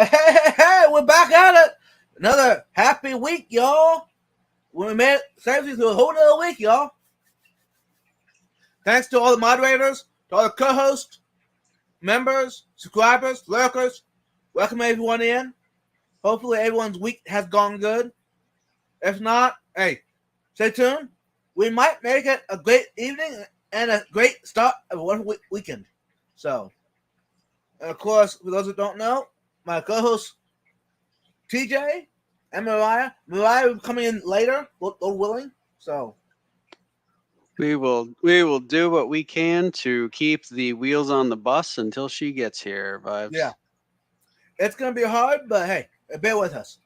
Hey, we're back at it. Another happy week, y'all. We made it seriously through a whole other week, y'all. Thanks to all the moderators, to all the co-hosts, members, subscribers, lurkers. Welcome everyone in. Hopefully everyone's week has gone good. If not, hey, stay tuned. We might make it a great evening and a great start of one weekend. So, and of course, for those who don't know, my co-host TJ and Mariah. Mariah will be coming in later, Lord willing. So we will do what we can to keep the wheels on the bus until she gets here, Vibes. yeah, it's gonna be hard, but hey, bear with us.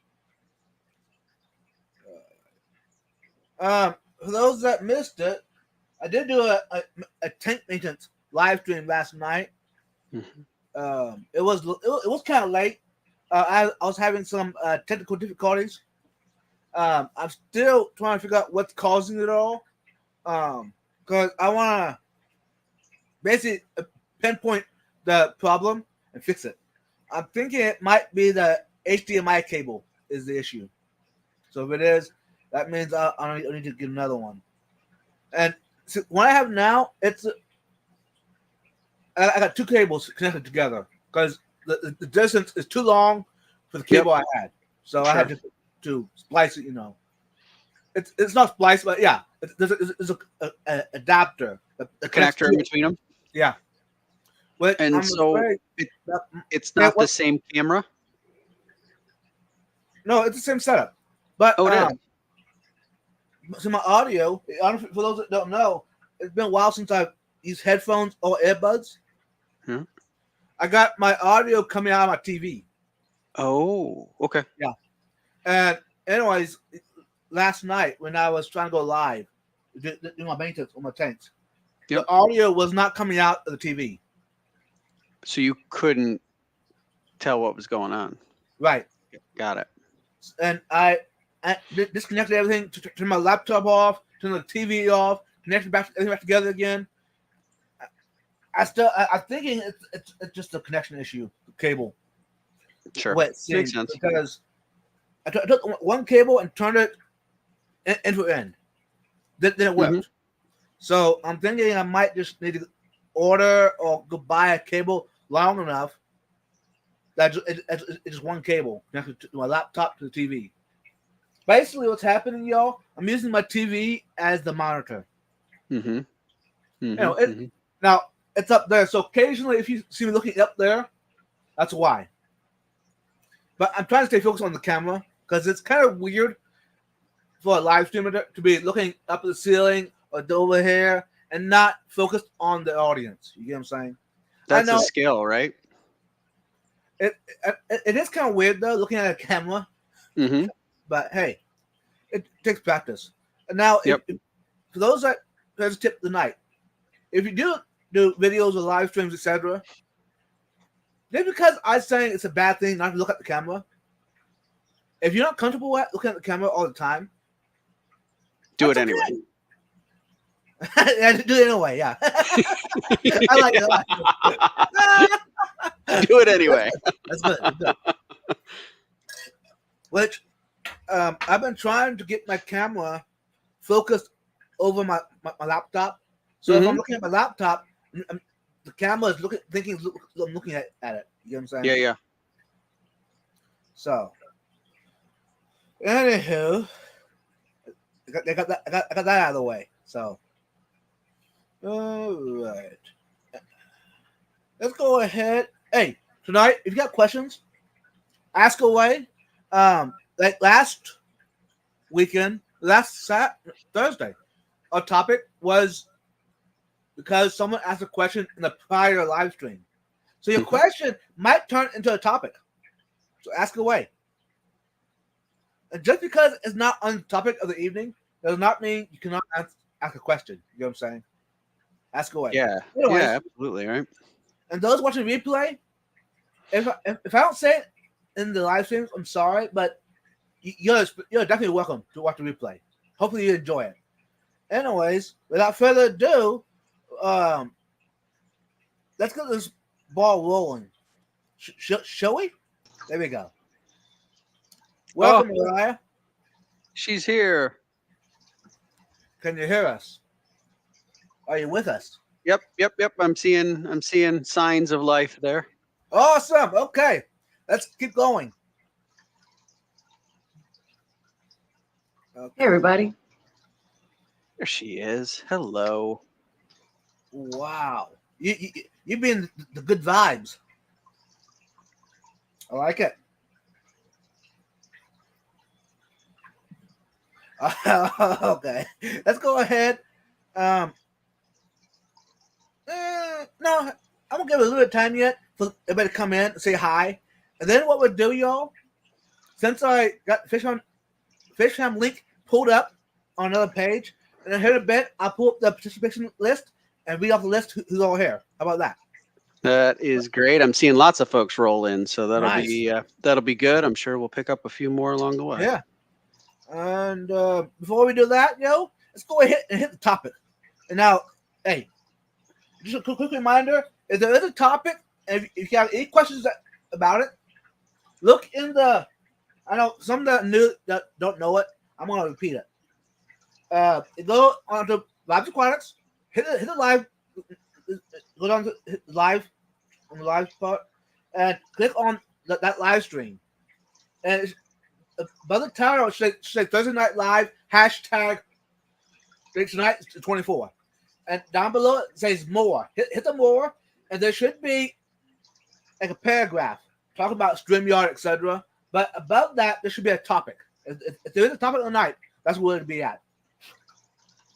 For those that missed it, I did do a tank maintenance live stream last night. It was kind of late. I was having some technical difficulties. I'm still trying to figure out what's causing it all. Because I want to basically pinpoint the problem and fix it. I'm thinking it might be the HDMI cable is the issue. So if it is, that means I need to get another one. And so what I have now, I got two cables connected together because the distance is too long for the cable I had. So I had to splice it, It's not splice, but yeah, there's a adapter, a connector in between them. Yeah, and I'm so it's not the same camera. No, it's the same setup, but it is. So my audio. For those that don't know, it's been a while since I've used headphones or earbuds. I got my audio coming out of my TV. Oh, okay. Yeah, and anyways, last night when I was trying to go live, do my maintenance on my tanks, the audio was not coming out of the TV. So you couldn't tell what was going on. Right. Got it. And I disconnected everything, turn my laptop off, turn the TV off, connected everything back together again. I'm thinking it's just a connection issue, cable. Sure. Makes sense. Because I took one cable and turned it end to end. Then it worked. Mm-hmm. So I'm thinking I might just need to order or go buy a cable long enough that it's just one cable connected to my laptop to the TV. Basically, what's happening, y'all, I'm using my TV as the monitor. Now, it's up there. So occasionally, if you see me looking up there, that's why. But I'm trying to stay focused on the camera because it's kind of weird for a live streamer to be looking up at the ceiling or over here and not focused on the audience. You get what I'm saying? That's a skill, right? It is kind of weird, though, looking at a camera. But, hey, it takes practice. And now, for those that there's a tip tonight, if you do videos or live streams, etc., just because I'm saying it's a bad thing not to look at the camera, if you're not comfortable with looking at the camera all the time, do it anyway. Yeah, do it anyway, yeah. I like it. Do it anyway. That's good. That's good. Which I've been trying to get my camera focused over my laptop. So if I'm looking at my laptop, the camera is thinking I'm looking at it. You know what I'm saying? Yeah. So, anywho, I got that out of the way. So, all right. Let's go ahead. Hey, tonight, if you got questions, ask away. Like last weekend, Thursday, our topic was because someone asked a question in a prior live stream. So your question might turn into a topic. So ask away. And just because it's not on the topic of the evening does not mean you cannot ask a question. You know what I'm saying? Ask away. Yeah. Anyways, yeah, absolutely, right? And those watching replay, if I don't say it in the live streams, I'm sorry, but you're definitely welcome to watch the replay. Hopefully you enjoy it. Anyways, without further ado, let's get this ball rolling. Shall we? There we go. Welcome, Mariah. She's here. Can you hear us? Are you with us? Yep. I'm seeing signs of life there. Awesome. Okay. Let's keep going. Okay. Hey, everybody. There she is. Hello. Wow. You been the good vibes. I like it. Okay. Let's go ahead. No, I'm gonna give it a little bit of time yet for everybody to come in and say hi. And then what we'll do, y'all, since I got Fishham link pulled up on another page, and then here in a bit, I'll pull up the participation list and read off the list who's all here. How about that? That is great. I'm seeing lots of folks roll in, so Nice. that'll be good. I'm sure we'll pick up a few more along the way. Yeah. And before we do that, let's go ahead and hit the topic. And now, hey, just a quick reminder: if there is a topic, and if you have any questions about it, look in the. I know some that new that don't know it. I'm gonna repeat it. Go on to Live Aquatics, hit the live, go down to hit live on the live part, and click on that live stream. And it's, by the title, it should say Thursday Night Live hashtag. Tonight it's 24, and down below it says more. Hit the more, and there should be like a paragraph talking about StreamYard, etc. But about that, there should be a topic. If there is a topic of the night, that's where it'd be at.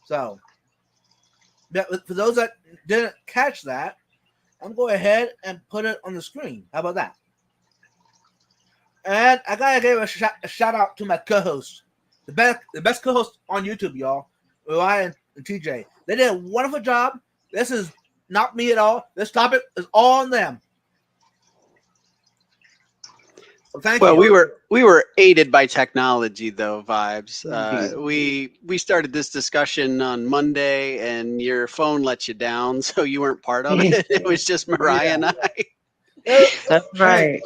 So, for those that didn't catch that, I'm going ahead and put it on the screen. How about that? And I gotta give a shout out to my co-hosts, the best co-host on YouTube, y'all, Ryan and TJ. They did a wonderful job. This is not me at all. This topic is all on them. So thank you. Well, we were aided by technology, though. Vibes. We started this discussion on Monday, and your phone let you down, so you weren't part of it. It was just Mariah and I. That's right.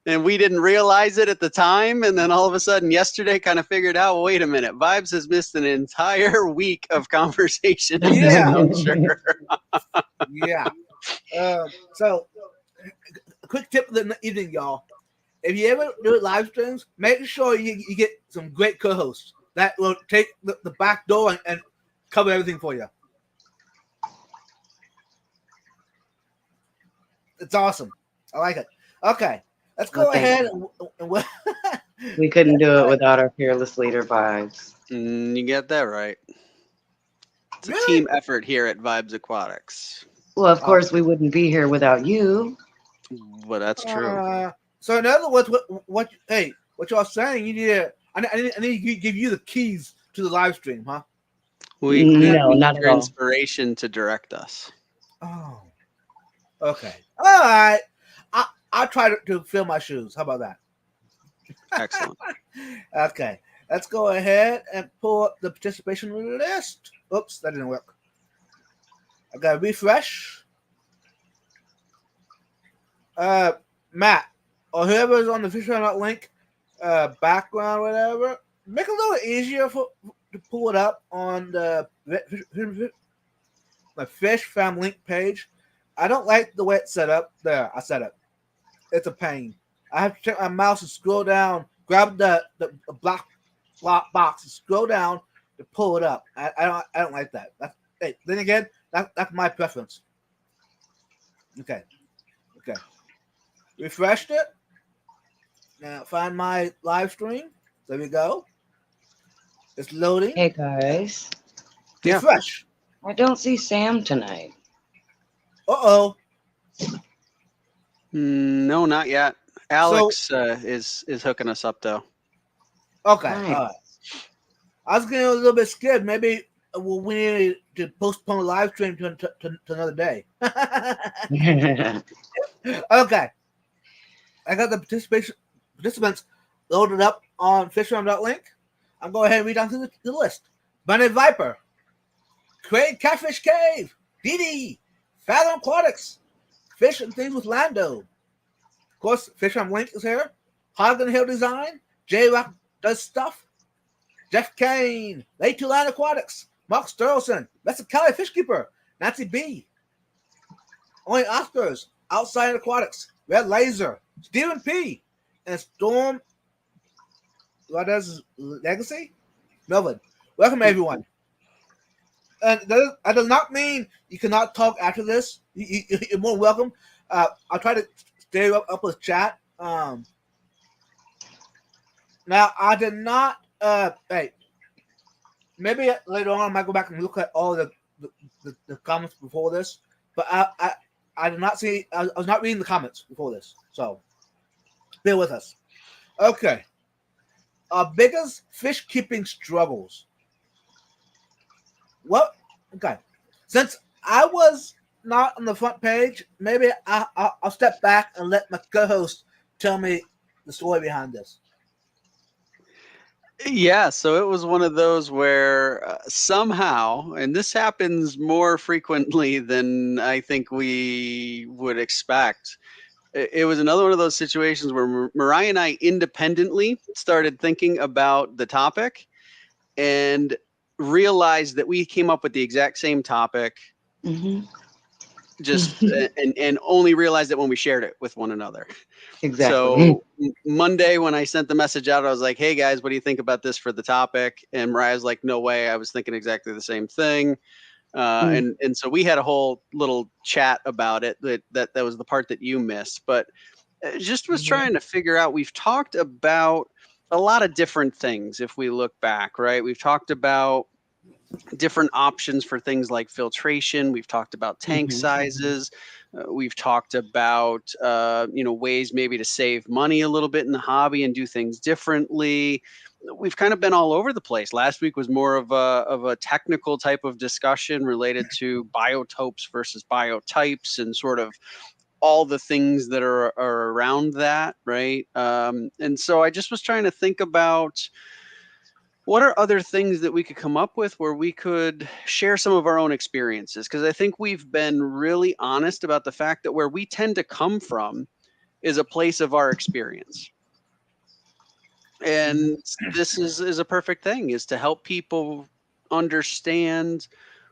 And we didn't realize it at the time, and then all of a sudden, yesterday, kind of figured out. Well, wait a minute, Vibes has missed an entire week of conversation. Yeah. I'm sure. Yeah. So, a quick tip of the evening, y'all. If you ever do live streams, make sure you get some great co-hosts that will take the back door and cover everything for you. It's awesome. I like it. Okay, let's go Okay. ahead and We couldn't do it without our fearless leader vibes. You get that right. It's a Really? team effort here at Vibes Aquatics. Well, of course, we wouldn't be here without you. Well, that's true. So in other words, what y'all saying? You need I need to give you the keys to the live stream, huh? We No, need not at your all. inspiration to direct us. Oh, okay. All right. I'll try to fill my shoes. How about that? Excellent. Okay. Let's go ahead and pull up the participation list. Oops, that didn't work. I gotta refresh. Matt, or whoever's on the Fisher link, background, whatever, make it a little easier to pull it up on the my Fish Fam link page. I don't like the way it's set up. There, I set it. It's a pain. I have to take my mouse and scroll down, grab the black box and scroll down to pull it up. I don't like that. Then again, that's my preference. Okay. Refreshed it. Now find my live stream. There we go. It's loading. Hey, guys. Yeah. Refresh. I don't see Sam tonight. Uh-oh. No, not yet. Alex is hooking us up though. Okay. Nice. All right. I was getting a little bit scared. Maybe we need to postpone the live stream to another day. Okay. I got the participants loaded up on fishfarm.link. I'm going ahead and read down through the list. Bunny Viper, Craig Catfish Cave, DD, Fathom Aquatics, Fish and Things with Lando. Of course, Fish on Link is here. Polygon Hill Design, J-Rock Does Stuff, Jeff Kane, Late to Line Aquatics, Mark Sterlson, Mr. Kelly Fishkeeper, Nancy B, Only Oscars, Outside Aquatics, Red Laser, Stephen P, and Storm Legacy, Melvin. Welcome, everyone. And that does not mean you cannot talk after this. You're more welcome. I'll try to stay up with chat. Now, I did not. Hey, maybe later on I might go back and look at all the comments before this. But I did not see. I was not reading the comments before this, so bear with us. Okay. Our biggest fish keeping struggles. What? Okay. Since I was not on the front page, maybe I'll step back and let my co-host tell me the story behind this. Yeah, so it was one of those where somehow, and this happens more frequently than I think we would expect. It was another one of those situations where Mariah and I independently started thinking about the topic and realized that we came up with the exact same topic. Mm-hmm. Just and only realized it when we shared it with one another. Exactly. So Monday when I sent the message out, I was like, "Hey guys, what do you think about this for the topic?" And Mariah's like, "No way, I was thinking exactly the same thing." And so we had a whole little chat about it. That was the part that you missed, but just was trying to figure out. We've talked about a lot of different things. If we look back, right, we've talked about different options for things like filtration. We've talked about tank sizes. We've talked about ways maybe to save money a little bit in the hobby and do things differently. We've kind of been all over the place. Last week was more of a technical type of discussion related to biotopes versus biotypes and sort of all the things that are around that, right? And so I just was trying to think about what are other things that we could come up with where we could share some of our own experiences? Because I think we've been really honest about the fact that where we tend to come from is a place of our experience. And this is a perfect thing, is to help people understand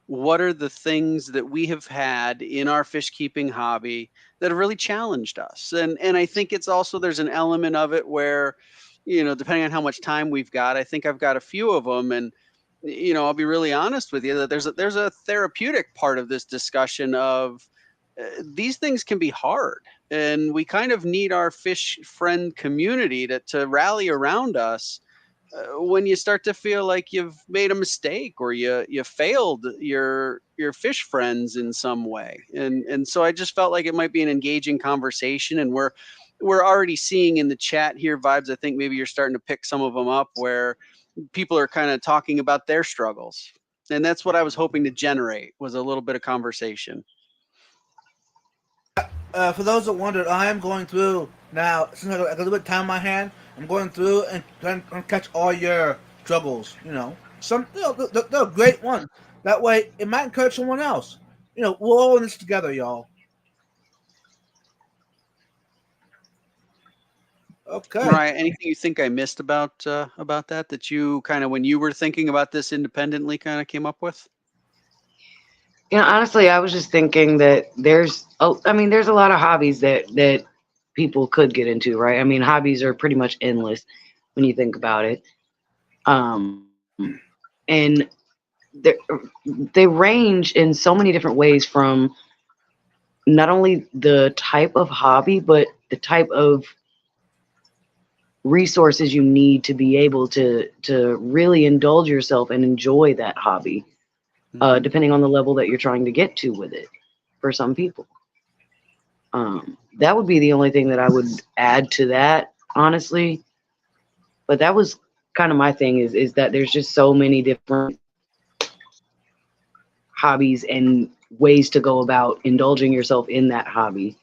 what are the things that we have had in our fish keeping hobby that have really challenged us. And I think it's also, there's an element of it where, depending on how much time we've got, I think I've got a few of them. And, I'll be really honest with you that there's a therapeutic part of this discussion of these things can be hard. And we kind of need our fish friend community to rally around us when you start to feel like you've made a mistake or you failed your fish friends in some way. And so I just felt like it might be an engaging conversation, and we're already seeing in the chat here, Vibes, I think maybe you're starting to pick some of them up where people are kind of talking about their struggles. And that's what I was hoping to generate, was a little bit of conversation. For those that wondered, I am going through now, since I got a little bit of time in my hand, I'm going through and trying to catch all your struggles. Some they're great ones. That way, it might encourage someone else. We're all in this together, y'all. Okay. Right. Anything you think I missed about that you kind of, when you were thinking about this independently, kind of came up with? Honestly, I was just thinking that there's a lot of hobbies that people could get into, right? I mean, hobbies are pretty much endless when you think about it. And they range in so many different ways, from not only the type of hobby, but the type of resources you need to be able to really indulge yourself and enjoy that hobby. Depending on the level that you're trying to get to with it for some people. That would be the only thing that I would add to that, honestly. But that was kind of my thing, is that there's just so many different hobbies and ways to go about indulging yourself in that hobby.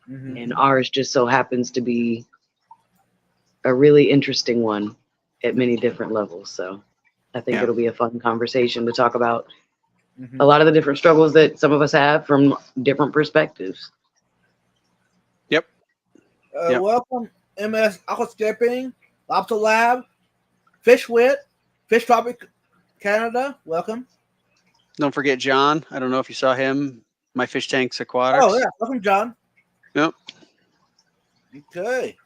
And ours just so happens to be a really interesting one at many different levels. So I think it'll be a fun conversation to talk about a lot of the different struggles that some of us have from different perspectives. Yep. Welcome, MS Aquascaping, Lobster Lab, Fish Wit, Fish Tropic Canada. Welcome. Don't forget John. I don't know if you saw him. My Fish Tanks Aquatics. Oh yeah, welcome, John. Yep. Okay.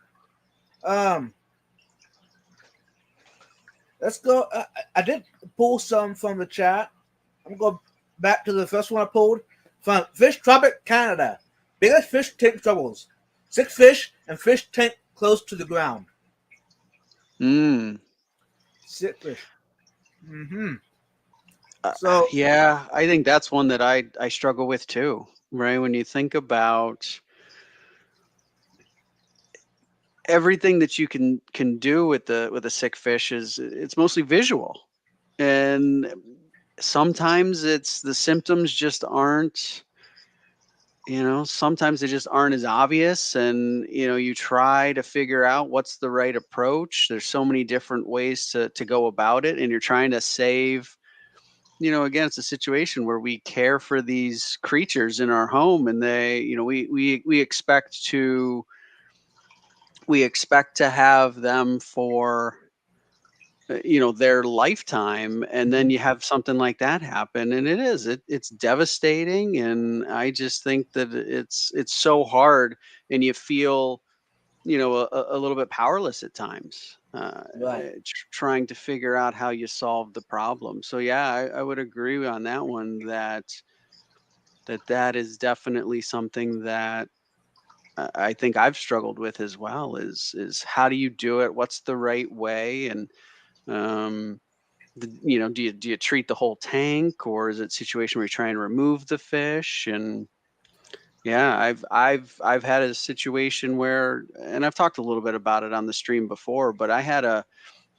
Let's go. I did pull some from the chat. I'm going to go back to the first one I pulled from Fish Tropic Canada. Biggest fish tank troubles: 6 fish and fish tank close to the ground. 6 fish. So yeah, I think that's one that I struggle with too. Right, when you think about everything that you can do with a sick fish, is it's mostly visual, and sometimes it's the symptoms just aren't. Sometimes they just aren't as obvious, and you try to figure out what's the right approach. There's so many different ways to go about it, and you're trying to save. Again, it's a situation where we care for these creatures in our home, and they, we expect to have them for their lifetime, and then you have something like that happen, and it's devastating. And I just think that it's so hard, and you feel a little bit powerless at times, right. trying to figure out how you solve the problem. So yeah, I would agree on that one, that is definitely something that I think I've struggled with as well, is how do you do it? What's the right way? And do you treat the whole tank, or is it a situation where you try and remove the fish? And yeah, I've had a situation where, and I've talked a little bit about it on the stream before, but I had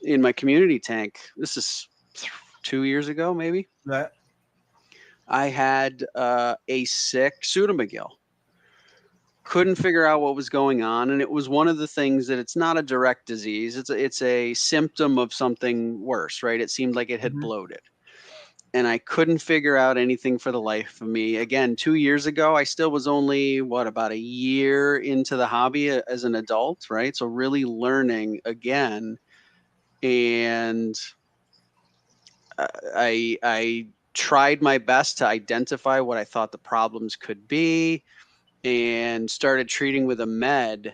in my community tank, this is 2 years ago, maybe, Right. I had a sick pseudomcgill. Couldn't figure out what was going on, and it was one of the things that it's not a direct disease. It's a symptom of something worse, right? It seemed like it had bloated, and I couldn't figure out anything for the life of me. Again, 2 years ago, I still was only about a year into the hobby as an adult, right? So really learning again, and I tried my best to identify what I thought the problems could be, and started treating with a med,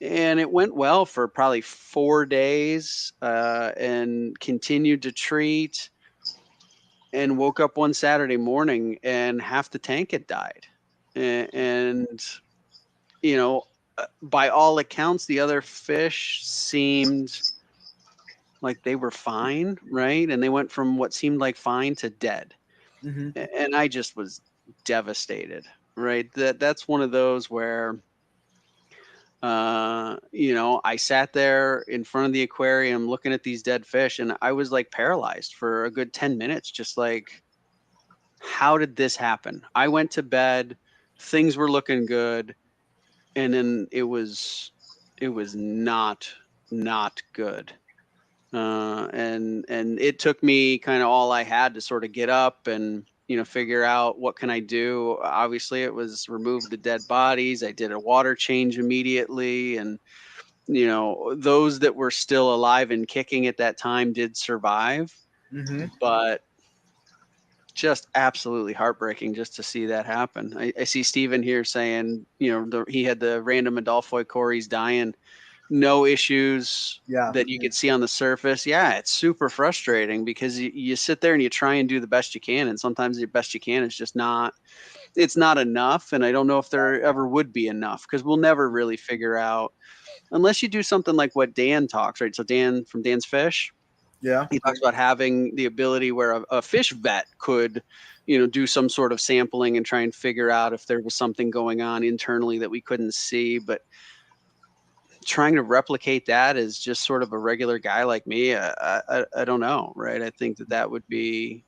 and it went well for probably 4 days, and continued to treat, and woke up one Saturday morning and half the tank had died. And by all accounts, the other fish seemed like they were fine, right? And they went from what seemed like fine to dead. And I just was devastated, right? That's one of those where I sat there in front of the aquarium looking at these dead fish, and I was like paralyzed for a good 10 minutes, just like, how did this happen? I went to bed, things were looking good, and then it was not good. And it took me kind of all I had to sort of get up and figure out what can I do. Obviously, it was remove the dead bodies. I did a water change immediately, and those that were still alive and kicking at that time did survive. But just absolutely heartbreaking just to see that happen. I see Steven here saying, he had the random Adolphoi cories dying, no issues that you could see on the surface. Yeah, it's super frustrating because you sit there and you try and do the best you can, and sometimes the best you can is just not enough. And I don't know if there ever would be enough, because we'll never really figure out unless you do something like what Dan talks, right? So Dan from Dan's Fish, he talks about having the ability where a fish vet could, do some sort of sampling and try and figure out if there was something going on internally that we couldn't see. But trying to replicate that as just sort of a regular guy like me, I don't know, right? I think that would be,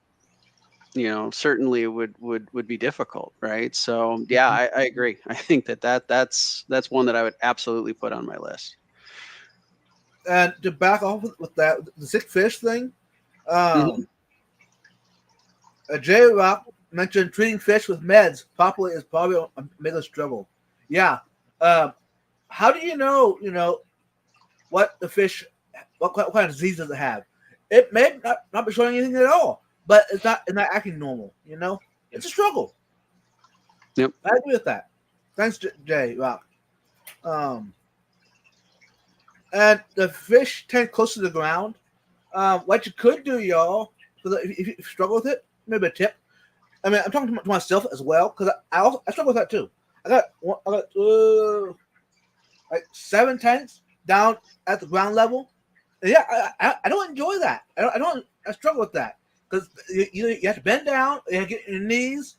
certainly would be difficult, right? So yeah, I agree. I think that's one that I would absolutely put on my list. And to back off with that, the sick fish thing, J Rock mentioned treating fish with meds properly is probably a bigger struggle. Yeah. How do you know what the fish, what kind of disease does it have. It may not be showing anything at all, but it's not acting normal. You know, it's a struggle. Yep, I agree with that. Thanks, Jay Rock. And the fish tank close to the ground. What you could do, y'all, because if you struggle with it, maybe a tip. I mean, I'm talking to myself as well because I struggle with that too. I got like 7 tanks down at the ground level. And yeah, I don't enjoy that. I struggle with that because you have to bend down, you have to get your knees.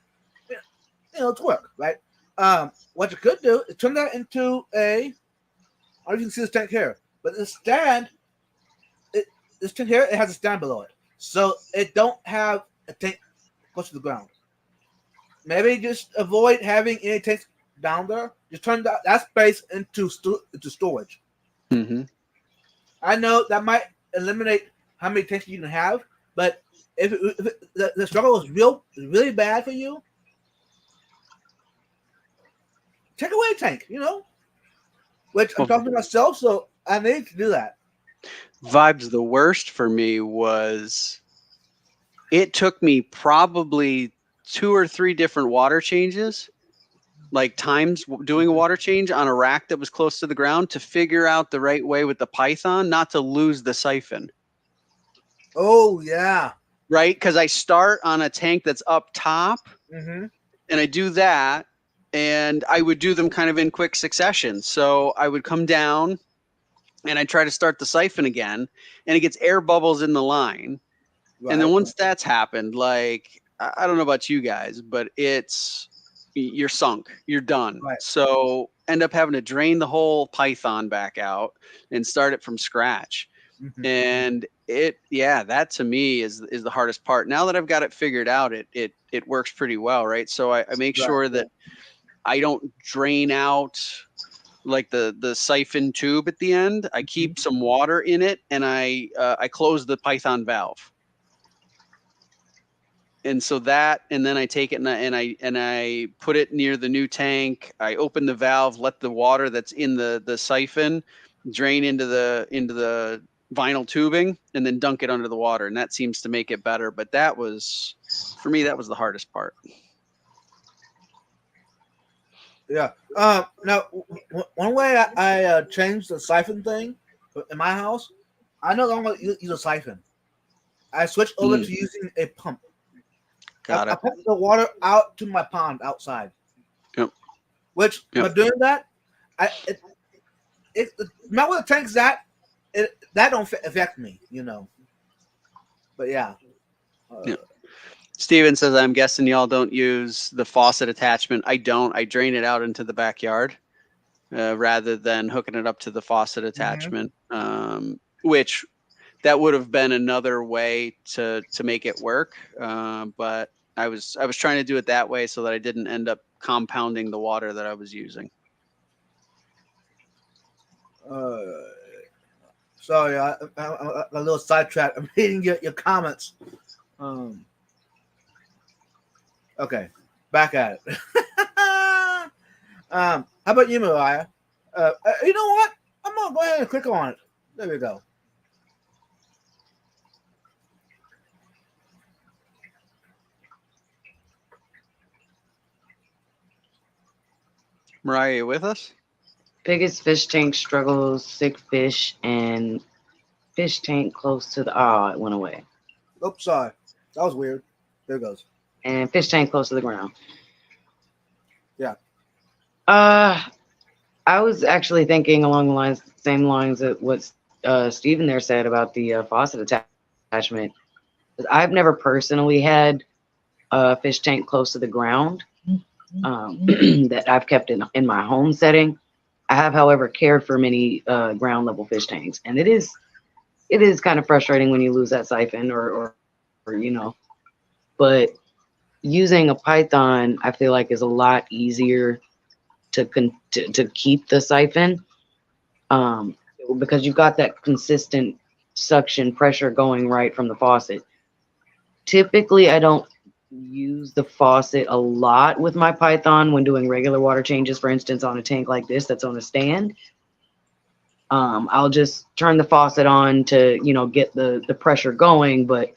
You know, it's work, right? What you could do is turn that into a. I don't know if you can see this tank here, but the stand. This tank here, it has a stand below it, so it don't have a tank close to the ground. Maybe just avoid having any tanks down there. Just turn that space into storage. Mm-hmm. I know that might eliminate how many tanks you can have, but if the struggle is really bad for you, take away a tank. You know, which I'm talking to myself, so I need to do that. Vibes, the worst for me was it took me probably 2 or 3 different water changes, like times doing a water change on a rack that was close to the ground to figure out the right way with the Python not to lose the siphon. Oh, yeah. Right? Because I start on a tank that's up top, and I do that, and I would do them kind of in quick succession. So I would come down, and I try to start the siphon again, and it gets air bubbles in the line. Right. And then once that's happened, like, I don't know about you guys, but you're sunk, you're done. Right. So end up having to drain the whole Python back out and start it from scratch. And that to me is the hardest part. Now that I've got it figured out, it works pretty well. Right. So I make sure that I don't drain out like the siphon tube at the end. I keep some water in it, and I close the Python valve. And so and then I take it and I put it near the new tank. I open the valve, let the water that's in the siphon drain into the vinyl tubing, and then dunk it under the water. And that seems to make it better. But for me, that was the hardest part. Yeah. Now, one way I changed the siphon thing in my house, I no longer use a siphon. I switched over to using a pump. Got it. I pump the water out to my pond outside. Yep. Which, by doing that, not where the tank's at, that don't affect me, you know. But yeah. Steven says, I'm guessing y'all don't use the faucet attachment. I don't. I drain it out into the backyard rather than hooking it up to the faucet attachment, which that would have been another way to make it work. But I was trying to do it that way so that I didn't end up compounding the water that I was using. Sorry, I'm a little sidetracked. I'm reading your comments. Okay, back at it. How about you, Mariah? You know what? I'm gonna go ahead and click on it. There we go. Mariah, you with us? Biggest fish tank struggles, sick fish, and fish tank close to the. Oh, it went away. Oops, sorry. That was weird. There it goes. And fish tank close to the ground. Yeah. I was actually thinking along the same lines of what Steven there said about the faucet attachment. I've never personally had a fish tank close to the ground that I've kept in my home setting. I have, however, cared for many ground level fish tanks, and it is kind of frustrating when you lose that siphon or you know, but using a Python, I feel like, is a lot easier to keep the siphon because you've got that consistent suction pressure going right from the faucet. Typically, I don't use the faucet a lot with my Python when doing regular water changes, for instance, on a tank like this that's on a stand. I'll just turn the faucet on to, get the pressure going. But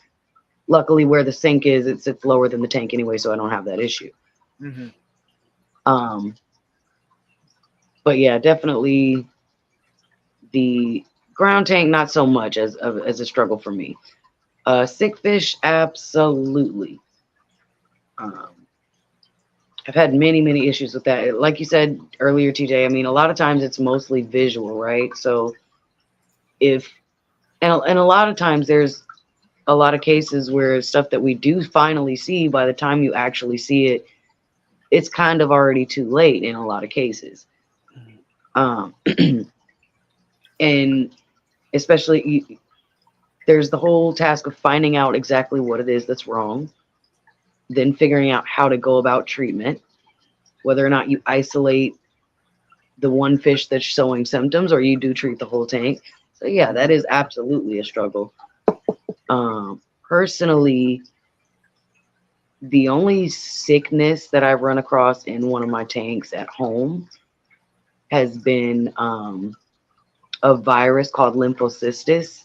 luckily where the sink is, it sits lower than the tank anyway, so I don't have that issue. Mm-hmm. But yeah, definitely the ground tank, not so much as a struggle for me. Sick fish, absolutely. I've had many issues with that. Like you said earlier, TJ, I mean, a lot of times it's mostly visual, right? So and a lot of times there's a lot of cases where stuff that we do finally see, by the time you actually see it, it's kind of already too late in a lot of cases. And especially there's the whole task of finding out exactly what it is that's wrong, then figuring out how to go about treatment, whether or not you isolate the one fish that's showing symptoms or you do treat the whole tank. So yeah, that is absolutely a struggle. Personally, the only sickness that I've run across in one of my tanks at home has been a virus called lymphocystis,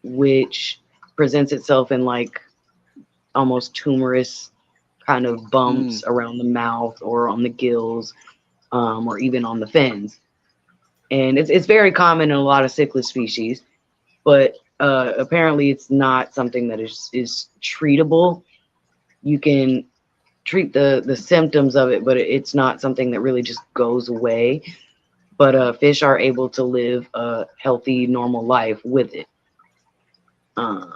which presents itself in like almost tumorous kind of bumps around the mouth or on the gills, or even on the fins. And it's very common in a lot of cichlid species, but apparently it's not something that is treatable. You can treat the symptoms of it, but it's not something that really just goes away. But fish are able to live a healthy, normal life with it. But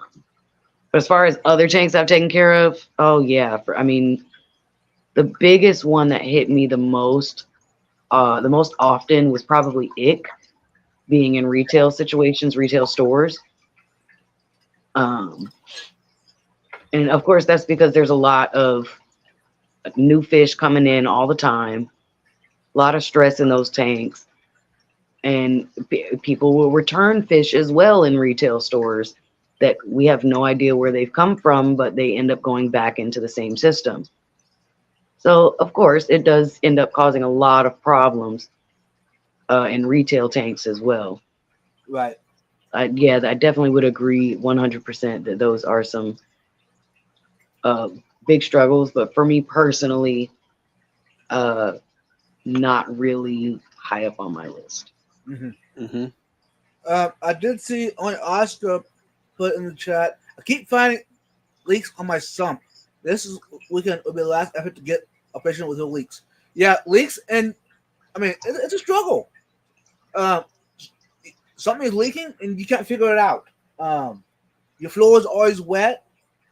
as far as other tanks I've taken care of, oh yeah, the biggest one that hit me the most often was probably ick, being in retail situations, retail stores. And of course, that's because there's a lot of new fish coming in all the time, a lot of stress in those tanks. And people will return fish as well in retail stores that we have no idea where they've come from, but they end up going back into the same system. So, of course, it does end up causing a lot of problems in retail tanks as well. Right. I definitely would agree 100% that those are some big struggles. But for me personally, not really high up on my list. Mm-hmm. Mm-hmm. I did see on Oscar put in the chat. I keep finding leaks on my sump. This weekend will be the last effort to get a patient with no leaks. Yeah, leaks, and I mean it's a struggle. Something is leaking and you can't figure it out. Your floor is always wet.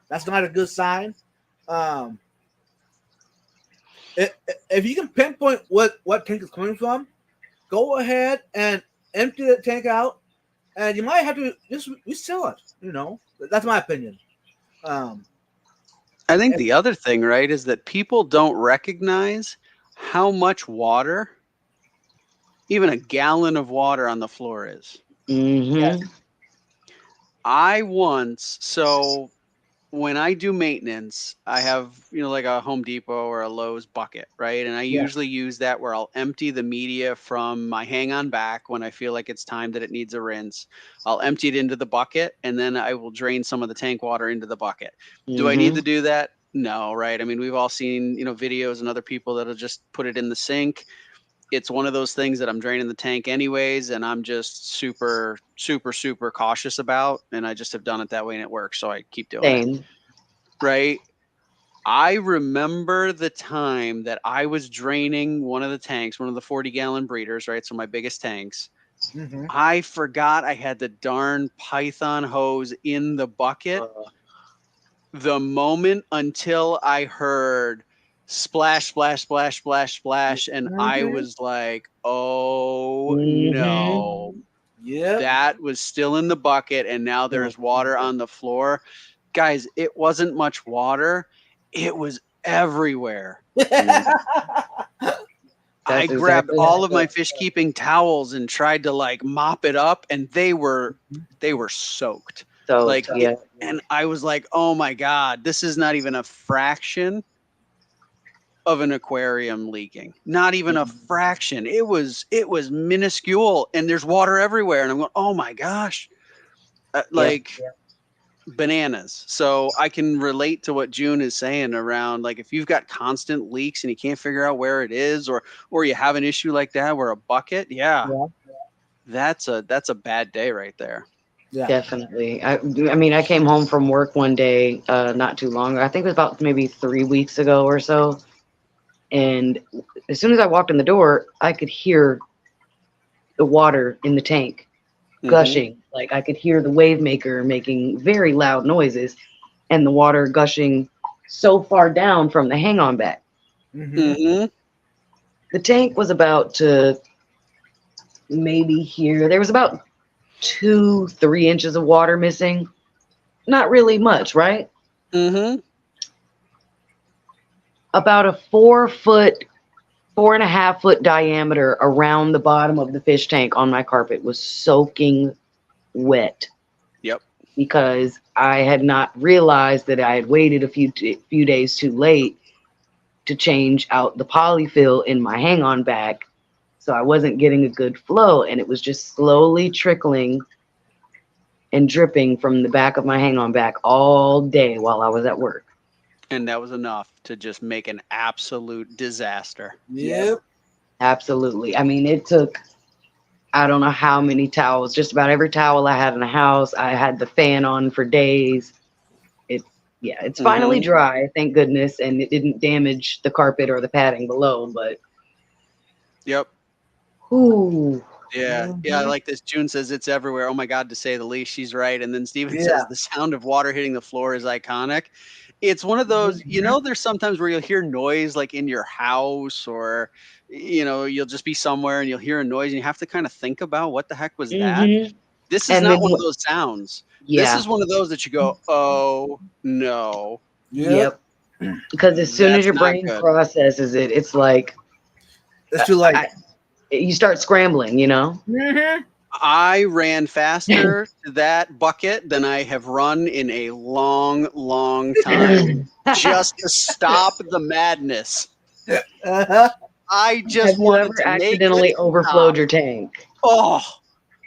That's not a good sign. If you can pinpoint what tank is coming from, go ahead and empty the tank out, and you might have to just refill it. That's my opinion. I think the other thing, right, is that people don't recognize how much water, even a gallon of water on the floor is. Mm-hmm. Yes. So when I do maintenance, I have, like a Home Depot or a Lowe's bucket, right? And I usually use that where I'll empty the media from my hang on back when I feel like it's time that it needs a rinse. I'll empty it into the bucket and then I will drain some of the tank water into the bucket. Mm-hmm. Do I need to do that? No, right? I mean, we've all seen, videos and other people that'll just put it in the sink. It's one of those things that I'm draining the tank anyways, and I'm just super, super, super cautious about, and I just have done it that way and it works, so I keep doing it. Right? I remember the time that I was draining one of the tanks, one of the 40-gallon breeders, right? So my biggest tanks. Mm-hmm. I forgot I had the darn Python hose in the bucket. The moment until I heard splash, splash, splash, splash, splash, and I was like, oh no. Yeah. That was still in the bucket, and now there's water on the floor. Guys, it wasn't much water. It was everywhere. I grabbed all of my fish keeping towels and tried to like mop it up, and they were soaked. And I was like, oh my God, this is not even a fraction of an aquarium leaking. Not even a fraction. It was minuscule, and there's water everywhere. And I'm going, oh my gosh, like bananas. So I can relate to what June is saying around, like, if you've got constant leaks and you can't figure out where it is, or you have an issue like that where a bucket, that's a bad day right there. Yeah. Definitely. I mean, I came home from work one day, not too long. I think it was about maybe 3 weeks ago or so. And as soon as I walked in the door, I could hear the water in the tank gushing. Like, I could hear the wave maker making very loud noises, and the water gushing so far down from the hang-on back. Mm-hmm. The tank was about to maybe here. There was about 2-3 inches of water missing. Not really much, right? About a 4.5 foot diameter around the bottom of the fish tank on my carpet was soaking wet. Yep. Because I had not realized that I had waited a few days too late to change out the polyfill in my hang-on back. So I wasn't getting a good flow, and it was just slowly trickling and dripping from the back of my hang-on back all day while I was at work. And that was enough to just make an absolute disaster. Yep. Absolutely. I mean, it took, I don't know how many towels, just about every towel I had in the house. I had the fan on for days. It's finally dry, thank goodness, and it didn't damage the carpet or the padding below, but. Yep. Ooh. Yeah, like this. June says it's everywhere. Oh my God, to say the least. She's right. And then Steven says the sound of water hitting the floor is iconic. It's one of those, there's sometimes where you'll hear noise like in your house, or, you'll just be somewhere and you'll hear a noise and you have to kind of think about what the heck was that. This is not one of those sounds. Yeah. This is one of those that you go, oh no. Yep. Because as soon as your brain processes it, it's like, it's too late. You start scrambling, I ran faster to that bucket than I have run in a long, long time, just to stop the madness. I just wanted to accidentally overflowed your tank. Oh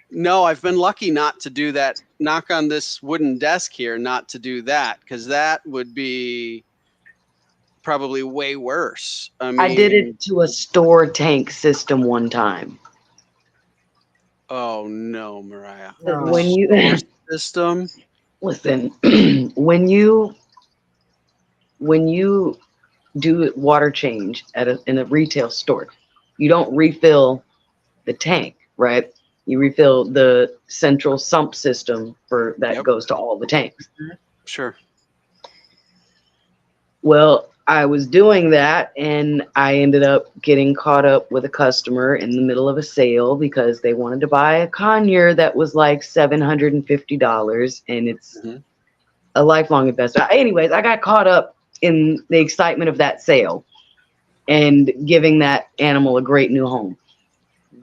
no, I've been lucky not to do that. Knock on this wooden desk here, not to do that, because that would be probably way worse. I did it to a store tank system one time. Oh no, Mariah! When you system, listen, when you do water change in a retail store, you don't refill the tank, right? You refill the central sump system that goes to all the tanks. Sure. Well, I was doing that, and I ended up getting caught up with a customer in the middle of a sale because they wanted to buy a conure that was like $750, and it's a lifelong investment. Anyways, I got caught up in the excitement of that sale and giving that animal a great new home.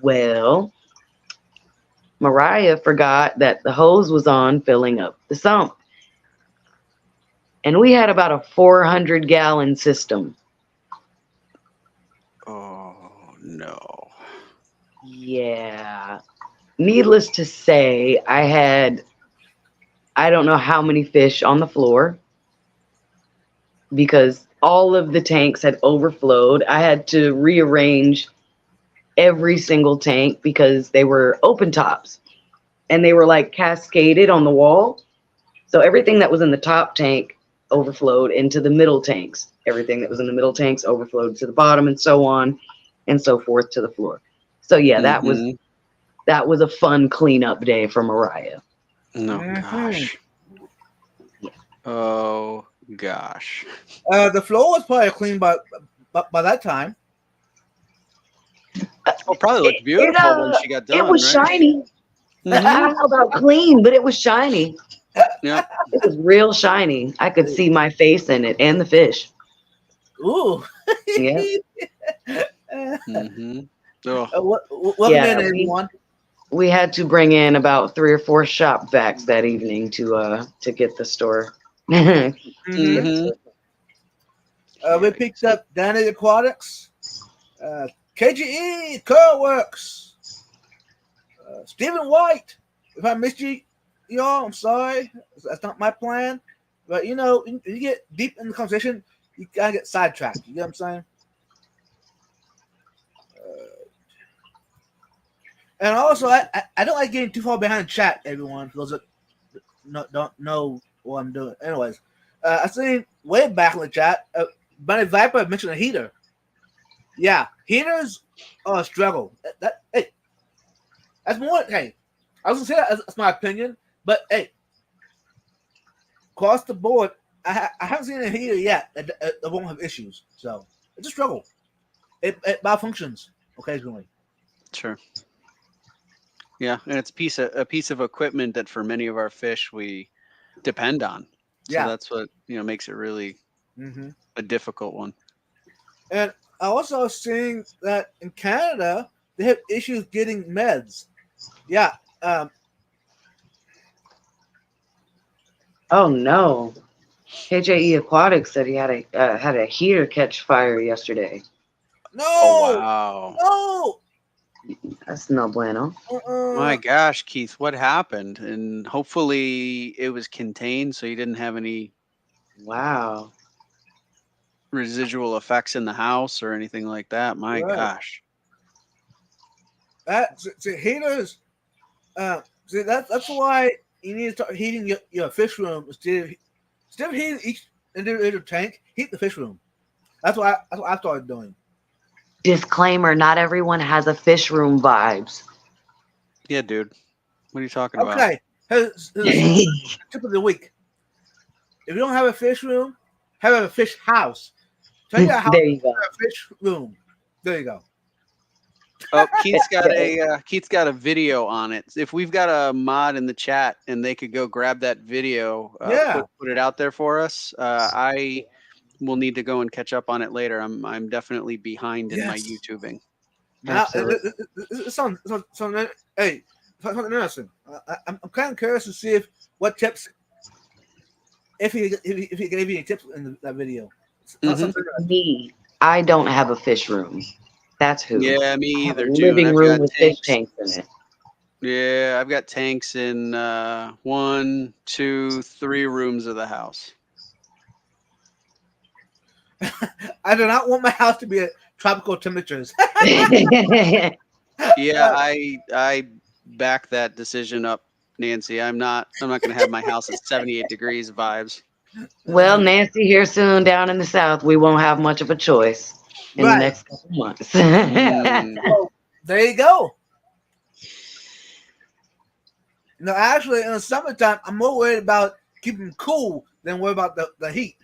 Well, Mariah forgot that the hose was on filling up the sump. And we had about a 400-gallon system. Oh, no. Yeah. Needless to say, I don't know how many fish on the floor because all of the tanks had overflowed. I had to rearrange every single tank because they were open tops and they were like cascaded on the wall. So everything that was in the top tank overflowed into the middle tanks. Everything that was in the middle tanks overflowed to the bottom, and so on and so forth to the floor. So yeah, that was a fun cleanup day for Mariah. Oh gosh. Yeah. Oh gosh. The floor was probably clean by that time. Well, probably looked beautiful when she got done. It was right? shiny. I don't know about clean, but it was shiny. Yeah. It was real shiny. I could see my face in it and the fish. Ooh. Yeah. Welcome in, everyone. We had to bring in about 3 or 4 shop vacs that evening to get the store. We picked up Danny Aquatics, KGE, Curl Works, Stephen White. If I missed you, y'all, I'm sorry. That's not my plan. But you know, you get deep in the conversation, you gotta get sidetracked. You get what I'm saying? And also, I don't like getting too far behind chat, everyone, for those that don't know what I'm doing. Anyways, I seen way back in the chat, Bunny Viper mentioned a heater. Yeah, heaters are a struggle. Hey, that's more. Hey, I was gonna say that's my opinion, but hey, across the board, I haven't seen a heater yet that won't have issues. So it's a struggle. It malfunctions occasionally. Sure. Yeah, and it's a piece of equipment that for many of our fish we depend on. So that's what makes it really a difficult one. And I also seeing that in Canada they have issues getting meds. Yeah. Oh no. KJE Aquatics said he had a heater catch fire yesterday. No. Oh wow. No. That's no bueno. My gosh, Keith, what happened? And hopefully it was contained so you didn't have any residual effects in the house or anything like that. My gosh. Heaters. That's why you need to start heating your fish room instead of heating each individual tank. Heat the fish room. That's what I started doing. Disclaimer: not everyone has a fish room vibes. Yeah, dude. What are you talking about? Okay. Here's tip of the week. If you don't have a fish room, have a fish house. Tell you how there you go. A fish room. There you go. Oh, Keith's got a video on it. If we've got a mod in the chat and they could go grab that video, put it out there for us. I will need to go and catch up on it later. I'm definitely behind in my YouTubing. Now, it sounds interesting. I'm kind of curious to see what tips, if he gave you any tips in that video. Me, I don't have a fish room. That's who. Yeah, me either. Living room with fish tanks in it. Yeah, I've got tanks in 1, 2, 3 rooms of the house. I do not want my house to be at tropical temperatures. Yeah, I back that decision up, Nancy. I'm not going to have my house at 78 degrees vibes. Well, Nancy, here soon down in the South, we won't have much of a choice in the next couple months. So, there you go. No, actually, in the summertime, I'm more worried about keeping cool than worried about the heat.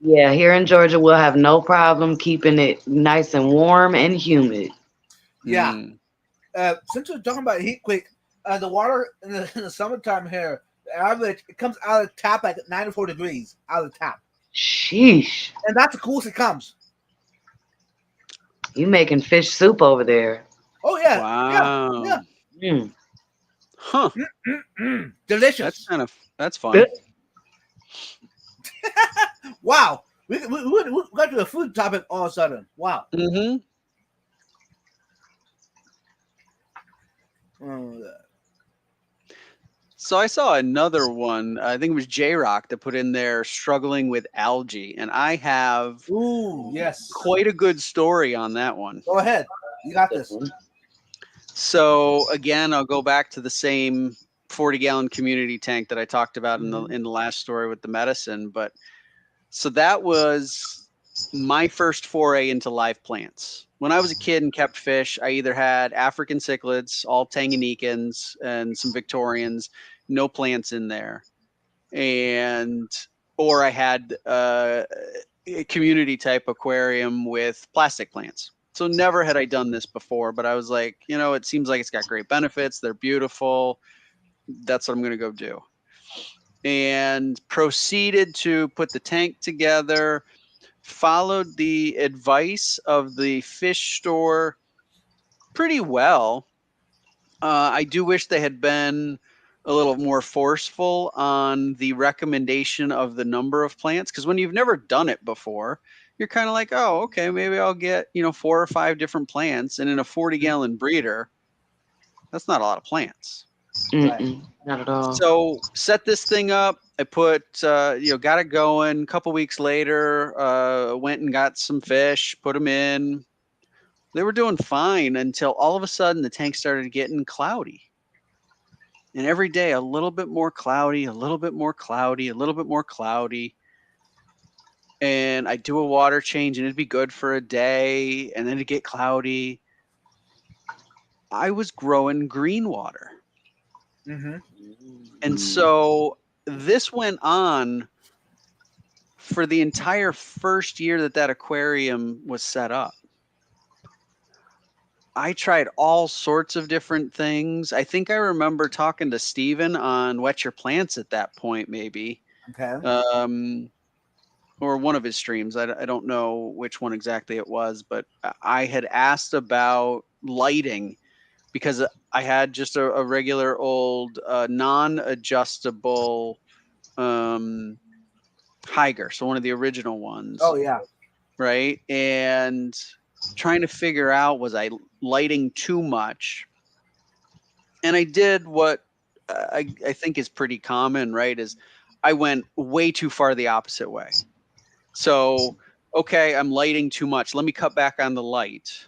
Yeah, here in Georgia, we'll have no problem keeping it nice and warm and humid. Yeah. Since we're talking about heat quick, the water in the summertime here, the average, it comes out of the tap like 94 degrees out of the tap. Sheesh. And that's the coolest it comes. You making fish soup over there. Oh, yeah. Wow. Yeah. Huh. Delicious. That's fun. Wow. We got to a food topic all of a sudden. Wow. So I saw another one. I think it was J-Rock that put in there struggling with algae, and I have quite a good story on that one. Go ahead. You got this. So again, I'll go back to the same 40-gallon community tank that I talked about in the last story with the medicine. But so that was my first foray into live plants. When I was a kid and kept fish, I either had African cichlids, all Tanganyikans, and some Victorians, no plants in there, or I had a community type aquarium with plastic plants. So never had I done this before, but I was like, it seems like it's got great benefits. They're beautiful. That's what I'm going to go do. And proceeded to put the tank together, followed the advice of the fish store pretty well. I do wish they had been a little more forceful on the recommendation of the number of plants, because when you've never done it before, you're kind of like, oh, okay, maybe I'll get 4 or 5 different plants, and in a 40-gallon breeder, that's not a lot of plants. Mm-mm, not at all. So set this thing up. I put, got it going. A couple weeks later, went and got some fish, put them in. They were doing fine until all of a sudden the tank started getting cloudy. And every day a little bit more cloudy, a little bit more cloudy, a little bit more cloudy. And I'd do a water change and it'd be good for a day, and then it'd get cloudy. I was growing green water. And so this went on for the entire first year that aquarium was set up. I tried all sorts of different things. I think I remember talking to Steven on Wet Your Plants at that point, maybe. Okay. Or one of his streams. I don't know which one exactly it was, but I had asked about lighting because I had just a regular old non-adjustable Haiger, so one of the original ones. Oh yeah. Right, and trying to figure out, was I lighting too much? And I did what I think is pretty common, right? Is I went way too far the opposite way. So, okay, I'm lighting too much. Let me cut back on the light.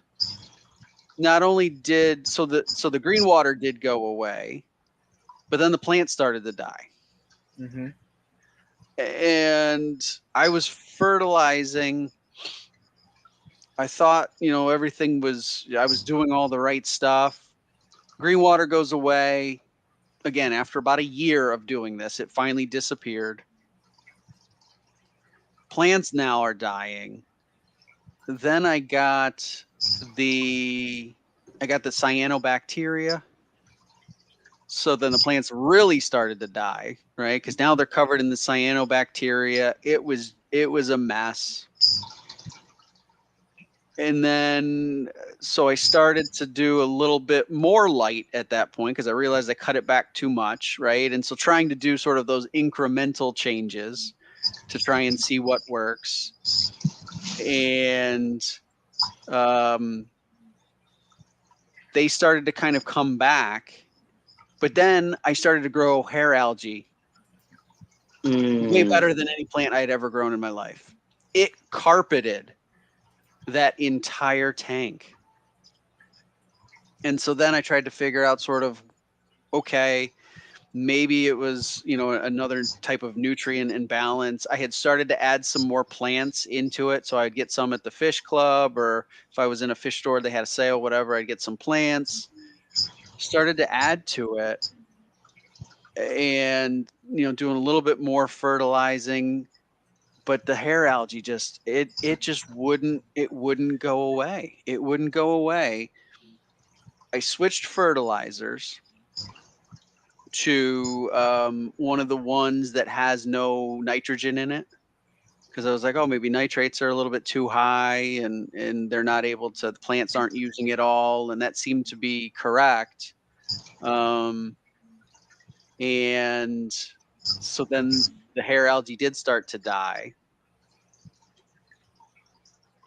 Not only did the green water did go away, but then the plants started to die. And I was fertilizing. I thought, everything was, I was doing all the right stuff. Green water goes away. Again, after about a year of doing this, it finally disappeared. Plants now are dying. Then I got the cyanobacteria. So then the plants really started to die, right? Because now they're covered in the cyanobacteria. It was a mess. And then, so I started to do a little bit more light at that point because I realized I cut it back too much, right? And so trying to do sort of those incremental changes to try and see what works. And they started to kind of come back. But then I started to grow hair algae way better than any plant I had ever grown in my life. It carpeted that entire tank. And so then I tried to figure out sort of, okay, maybe it was, another type of nutrient imbalance. I had started to add some more plants into it. So I'd get some at the fish club, or if I was in a fish store, they had a sale, whatever, I'd get some plants. Started to add to it and, doing a little bit more fertilizing. But the hair algae just wouldn't go away. It wouldn't go away. I switched fertilizers to one of the ones that has no nitrogen in it, because I was like, oh, maybe nitrates are a little bit too high and they're not able to, the plants aren't using it all. And that seemed to be correct. And so then the hair algae did start to die.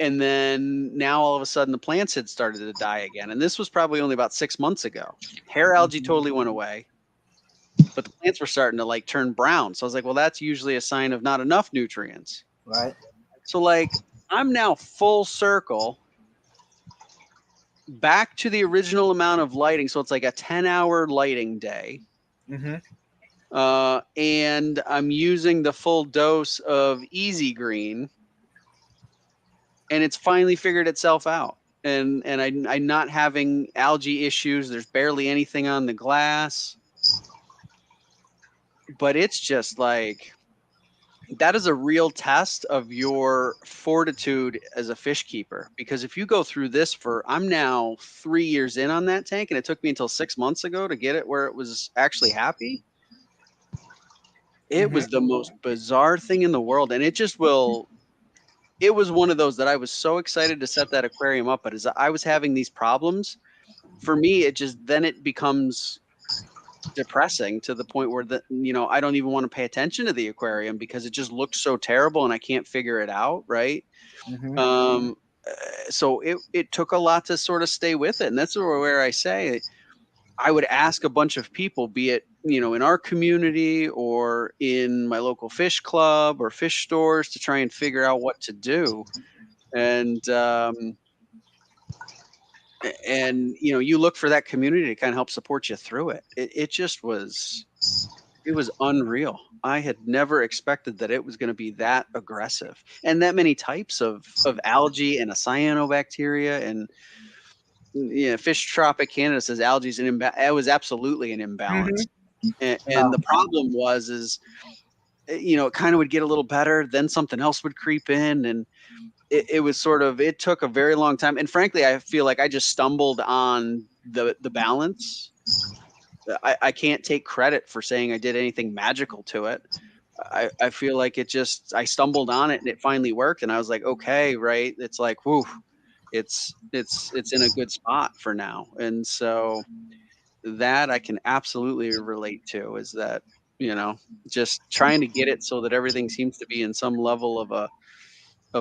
And then now all of a sudden the plants had started to die again. And this was probably only about 6 months ago. Hair algae totally went away, but the plants were starting to turn brown. So I was like, well, that's usually a sign of not enough nutrients. Right. So I'm now full circle back to the original amount of lighting. So it's like a 10-hour lighting day. And I'm using the full dose of Easy Green, and it's finally figured itself out. And I'm not having algae issues. There's barely anything on the glass. But it's just that is a real test of your fortitude as a fish keeper. Because if you go through this I'm now 3 years in on that tank, and it took me until 6 months ago to get it where it was actually happy. It was the most bizarre thing in the world. And it was one of those that I was so excited to set that aquarium up. But as I was having these problems, for me, it becomes depressing to the point where I don't even want to pay attention to the aquarium because it just looks so terrible and I can't figure it out. Right. Mhm. So it took a lot to sort of stay with it. And that's where I say I would ask a bunch of people, be it, in our community or in my local fish club or fish stores, to try and figure out what to do. And you look for that community to kind of help support you through it. It just was, it was unreal. I had never expected that it was going to be that aggressive and that many types of algae and a cyanobacteria and Fish Tropic Canada says algae is an imbalance. It was absolutely an imbalance. And the problem is it kind of would get a little better, then something else would creep in, and it was sort of, it took a very long time. And frankly, I feel like I just stumbled on the balance. I can't take credit for saying I did anything magical to it. I feel like I stumbled on it and it finally worked. And I was like, okay, right. It's like, whoo, it's in a good spot for now. And so that I can absolutely relate to, is that, just trying to get it so that everything seems to be in some level of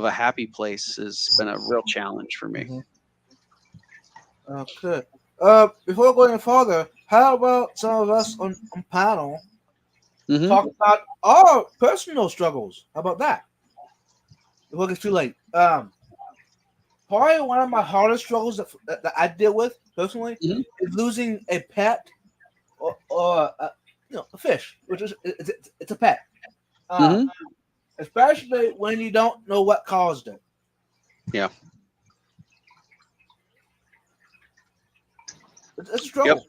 a happy place has been a real challenge for me. Okay. Before going further, how about some of us on panel Mhm. talk about our personal struggles? How about that? Before it gets too late. Probably one of my hardest struggles that I deal with personally Mhm. is losing a pet or a fish, which is it's a pet. Mhm. Especially when you don't know what caused it. Yeah. It's a struggle.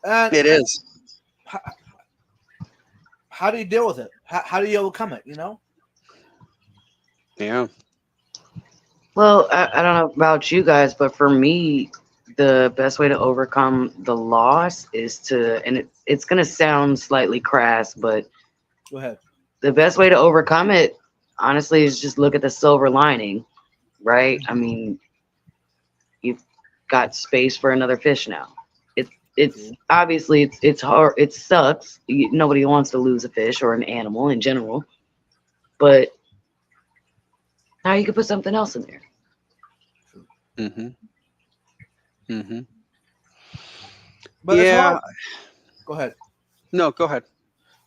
And It is. how do you deal with it? How do you overcome it? Yeah. Well, I don't know about you guys, but for me, the best way to overcome the loss is and it's going to sound slightly crass, but Go ahead. the best way to overcome it, honestly, is just look at the silver lining, right? I mean, you've got space for another fish now. It's obviously it's hard. It sucks. Nobody wants to lose a fish or an animal in general, but now you can put something else in there. Mhm. Mhm. But it's Yeah. hard. Go ahead. No, go ahead.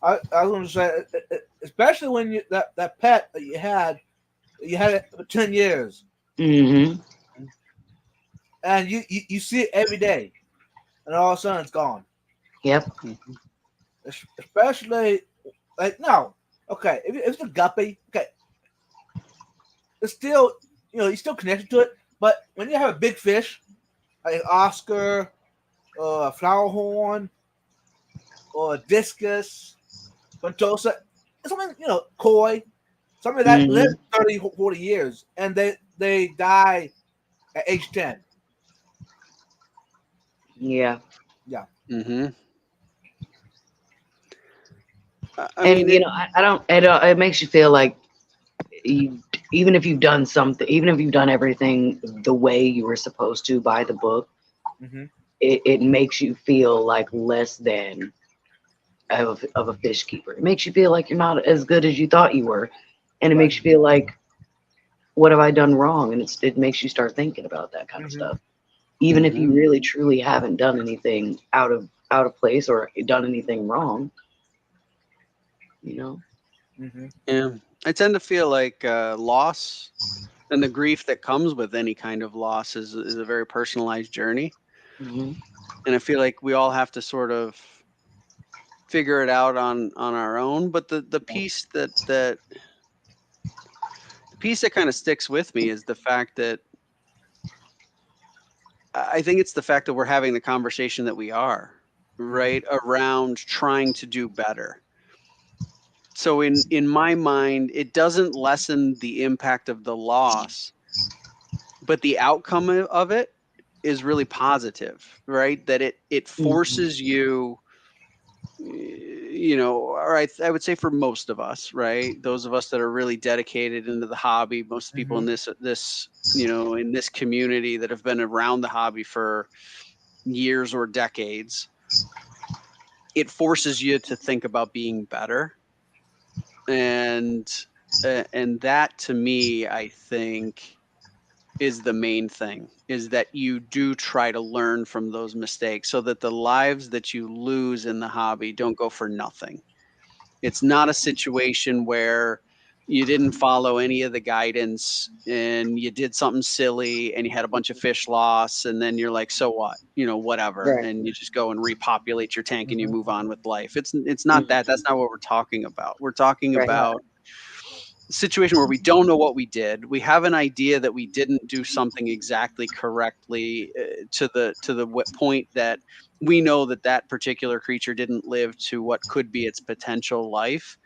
I was going to say, especially when that pet that you had it for 10 years, Mm-hmm. and you see it every day, and all of a sudden it's gone. Yep. Mhm. Especially like no, okay, if it's a guppy, okay, it's still you're still connected to it. But when you have a big fish like Oscar, or a flower horn, or a discus, Ventosa, something koi, something that Mm-hmm. lives 30, 40 years, and they die at age 10. Yeah. Yeah. Mhm. I And mean, I don't. It makes you feel like you, even if you've done something, even if you've done everything the way you were supposed to by the book, Mm-hmm. it makes you feel like less than of a fish keeper. It makes you feel like you're not as good as you thought you were, and it Right. makes you feel like, what have I done wrong? And it makes you start thinking about that kind of Mm-hmm. stuff, even if you Mhm. really truly haven't done anything out of place or done anything wrong. You know. Mm-hmm. Yeah. I tend to feel like loss and the grief that comes with any kind of loss is a very personalized journey. Mm-hmm. And I feel like we all have to sort of figure it out on our own. But the piece that kind of sticks with me is the fact that I think it's the fact that we're having the conversation that we are, right, around trying to do better. So in my mind, it doesn't lessen the impact of the loss, but the outcome of it is really positive, right? That it Mm-hmm. forces you, all right, I would say for most of us, right? Those of us that are really dedicated into the hobby, most people in this in this community that have been around the hobby for years or decades, it forces you to think about being better. And that to me, I think, is the main thing, is that you do try to learn from those mistakes so that the lives that you lose in the hobby don't go for nothing. It's not a situation where you didn't follow any of the guidance and you did something silly and you had a bunch of fish loss and then you're like, so what? Whatever. Right. And you just go and repopulate your tank and you move on with life. It's not that. That's not what we're talking about. We're talking Right. about a situation where we don't know what we did. We have an idea that we didn't do something exactly correctly to the point that we know that that particular creature didn't live to what could be its potential life.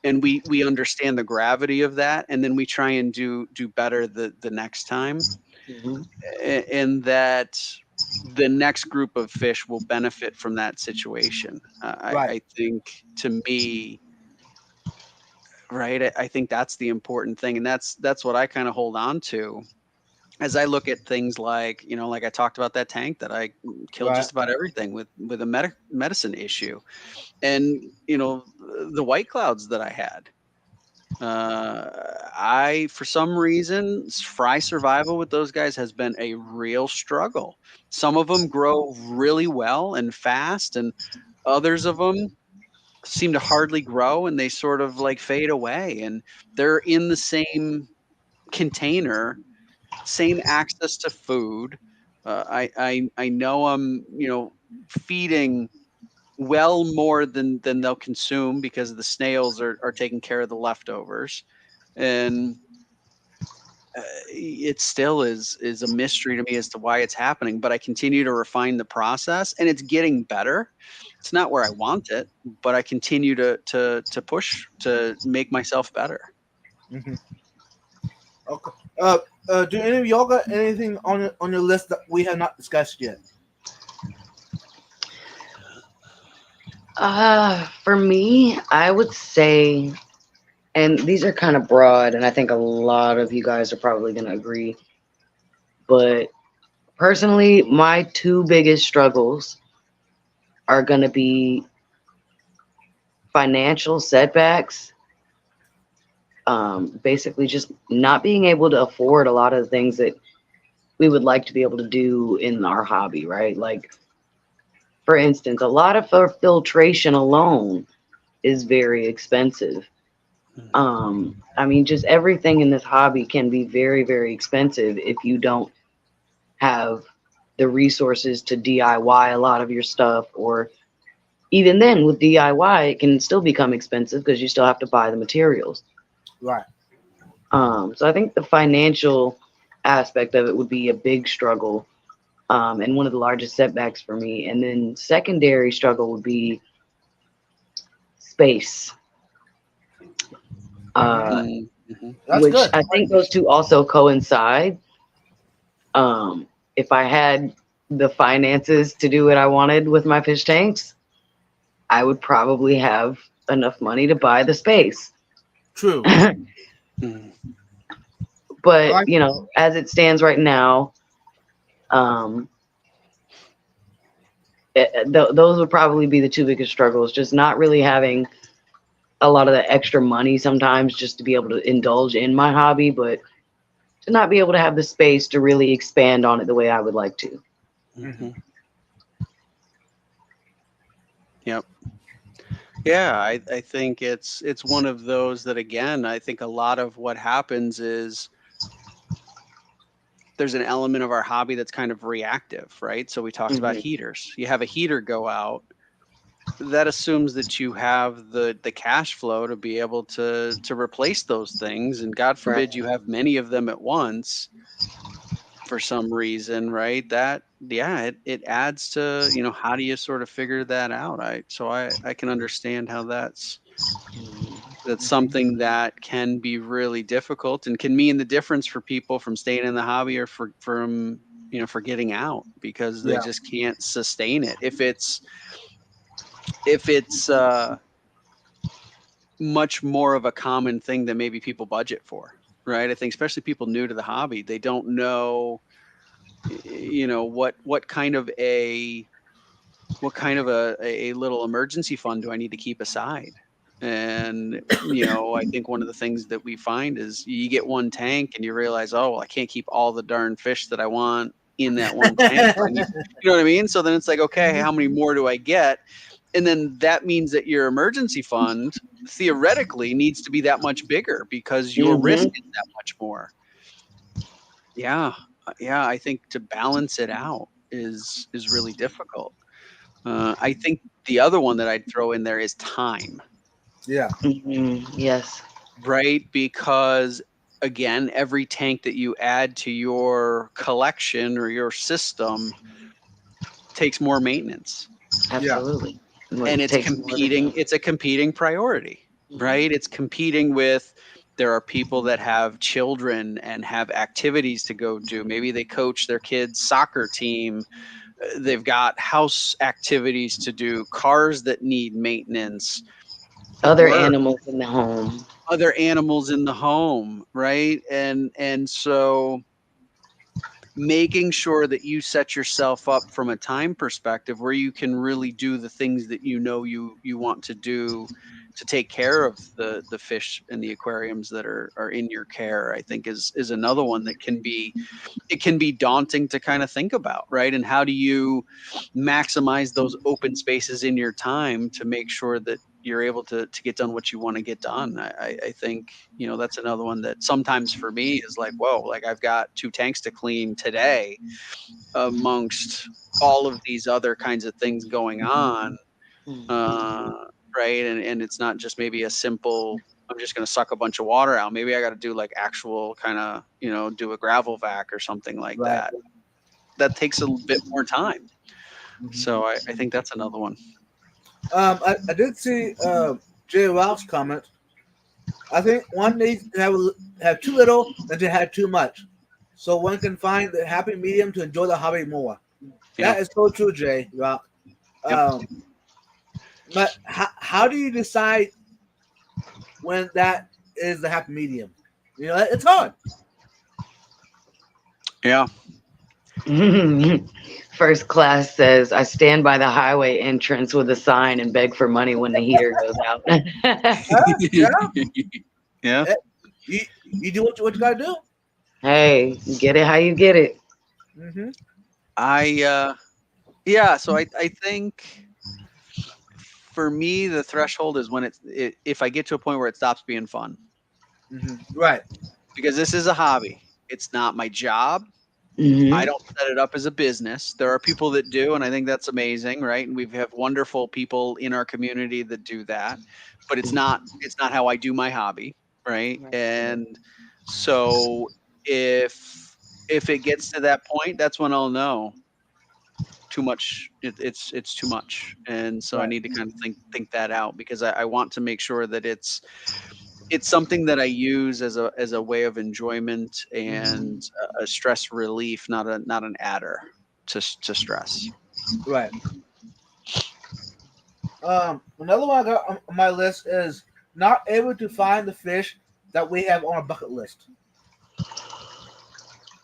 And we understand the gravity of that, and then we try and do better the next time. And that the next group of fish will benefit from that situation. I think, to me, right, I think that's the important thing, and that's what I kind of hold on to as I look at things like, like I talked about that tank that I killed just about everything with a medicine issue. And the white clouds that I had, for some reason, fry survival with those guys has been a real struggle. Some of them grow really well and fast, and others of them seem to hardly grow and they sort of like fade away, and they're in the same container, same access to food. I know I'm feeding well more than they'll consume because the snails are taking care of the leftovers, and it still is a mystery to me as to why it's happening. But I continue to refine the process, and it's getting better. It's not where I want it, but I continue to push to make myself better. Okay. Do any of y'all got anything on your list that we have not discussed yet? For me, I would say, and these are kind of broad, and I think a lot of you guys are probably going to agree, but personally, my two biggest struggles are going to be financial setbacks. Basically just not being able to afford a lot of the things that we would like to be able to do in our hobby, right? Like, for instance, a lot of filtration alone is very expensive. I mean, just everything in this hobby can be very, very expensive if you don't have the resources to DIY a lot of your stuff, or even then with DIY, it can still become expensive because you still have to buy the materials. Right. So I think the financial aspect of it would be a big struggle, and one of the largest setbacks for me. And then secondary struggle would be space. Which good. I think those two also coincide. If I had the finances to do what I wanted with my fish tanks, I would probably have enough money to buy the space. True. But as it stands right now, those would probably be the two biggest struggles. Just not really having a lot of the extra money sometimes just to be able to indulge in my hobby, but to not be able to have the space to really expand on it the way I would like to. Yep. Yeah, I think it's one of those that, again, I think a lot of what happens is there's an element of our hobby that's kind of reactive, right? So we talked about heaters. You have a heater go out, that assumes that you have the cash flow to be able to replace those things, and God forbid you have many of them at once for some reason, right? That it adds to how do you sort of figure that out? I can understand how that's something that can be really difficult and can mean the difference for people from staying in the hobby or from for getting out, because they just can't sustain it. If it's much more of a common thing than maybe people budget for, right? I think especially people new to the hobby, they don't know, what kind of a what kind of a little emergency fund do I need to keep aside? And, I think one of the things that we find is you get one tank and you realize, oh, well, I can't keep all the darn fish that I want in that one tank. You know what I mean? So then it's like, okay, how many more do I get? And then that means that your emergency fund theoretically needs to be that much bigger because your risk is that much more. Yeah. Yeah. I think to balance it out is really difficult. I think the other one that I'd throw in there is time. Yeah. Yes. Right? Because again, every tank that you add to your collection or your system takes more maintenance. Absolutely. And it's a competing priority, right? It's competing with, there are people that have children and have activities to go do. Maybe they coach their kids' soccer team. They've got house activities to do, cars that need maintenance, Other work, animals in the home. other animals in the home, right? And so making sure that you set yourself up from a time perspective where you can really do the things that you want to do to take care of the fish in the aquariums that are in your care, I think is another one that can be daunting to kind of think about, right? And how do you maximize those open spaces in your time to make sure that you're able to get done what you want to get done? I think, that's another one that sometimes for me is like, whoa, like I've got 2 tanks to clean today amongst all of these other kinds of things going on. Right. And it's not just maybe a simple, I'm just going to suck a bunch of water out. Maybe I got to do like actual kind of, do a gravel vac or something like that. That takes a bit more time. So I think that's another one. I did see Jay Ralph's comment. I think one needs to have too little than to have too much, so one can find the happy medium to enjoy the hobby more. Yeah. That is so true, Jay Ralph. But how do you decide when that is the happy medium? It's hard. Yeah. First class says, I stand by the highway entrance with a sign and beg for money when the heater goes out. Yeah. You do what you gotta do. Hey, you get it how you get it. So I think for me the threshold is when if I get to a point where it stops being fun. Right. Because this is a hobby. It's not my job. I don't set it up as a business. There are people that do, and I think that's amazing, right? And we have wonderful people in our community that do that, but it's not how I do my hobby, right? And so if it gets to that point, that's when I'll know too much. It's too much, and so I need to kind of think that out, because I want to make sure that it's something that I use as a way of enjoyment and a stress relief, not an adder to stress. Right. Another one I got on my list is not able to find the fish that we have on our bucket list.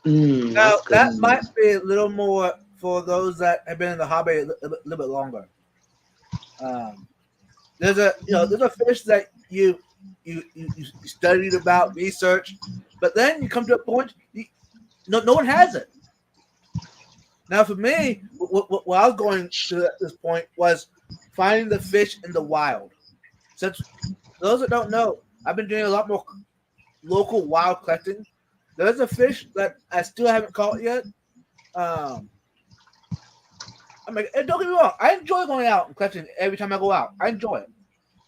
Now that might be a little more for those that have been in the hobby a little bit longer. There's a fish that you studied about, research, but then you come to a point no one has it. Now for me, what I was going to at this point was finding the fish in the wild. Since those that don't know, I've been doing a lot more local wild collecting. There's a fish that I still haven't caught yet. I mean, and don't get me wrong, I enjoy going out and collecting every time I go out. I enjoy it,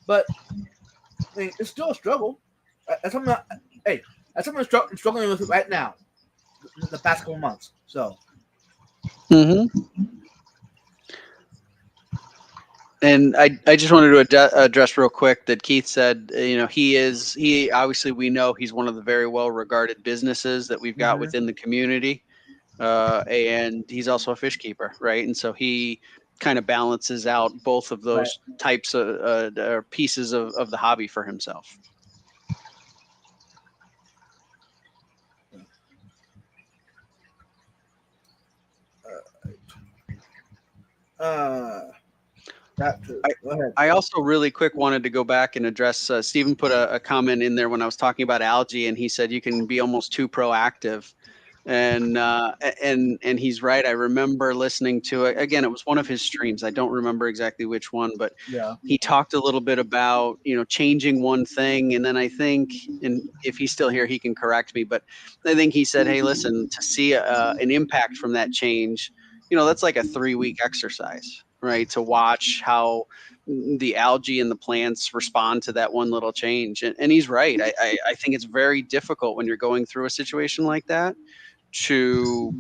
but I mean, it's still a struggle. That's something. That's something I'm struggling with right now. The past couple months. So. And I just wanted to address real quick that Keith said, he obviously, we know he's one of the very well regarded businesses that we've got within the community. And he's also a fish keeper, right? And so he kind of balances out both of those types of pieces of the hobby for himself. That too. Go ahead. I also really quick wanted to go back and address Stephen put a comment in there when I was talking about algae, and he said you can be almost too proactive. And he's right. I remember listening to it again. It was one of his streams. I don't remember exactly which one, but Yeah. he talked a little bit about changing one thing, and then I think, and if he's still here, he can correct me. But I think he said, "Hey, listen, to see an impact from that change, that's like a 3-week exercise, right? To watch how the algae and the plants respond to that one little change." And he's right. I think it's very difficult when you're going through a situation like that to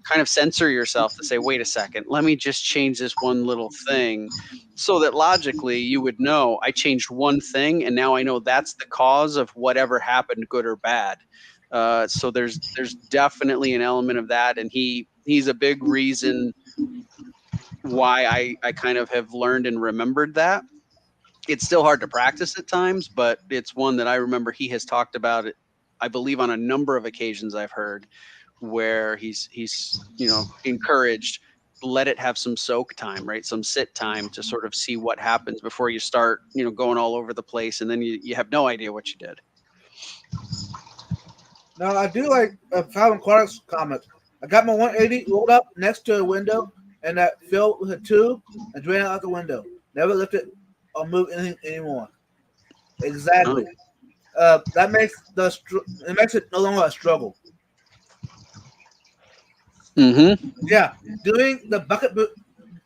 kind of censor yourself to say, wait a second, let me just change this one little thing, so that logically you would know I changed one thing and now I know that's the cause of whatever happened, good or bad. So there's definitely an element of that, and he's a big reason why I kind of have learned and remembered that. It's still hard to practice at times, but it's one that I remember he has talked about it, I believe, on a number of occasions I've heard, where he's encouraged, let it have some soak time, right? Some sit time to sort of see what happens before you start, going all over the place, and then you have no idea what you did. Now I do like Fallon Clark's comment. I got my 180 rolled up next to a window and that filled with a tube and drained it out the window. Never lift it or move anything anymore. Exactly. That makes it makes it no longer a struggle. Mm-hmm. Yeah, doing the bucket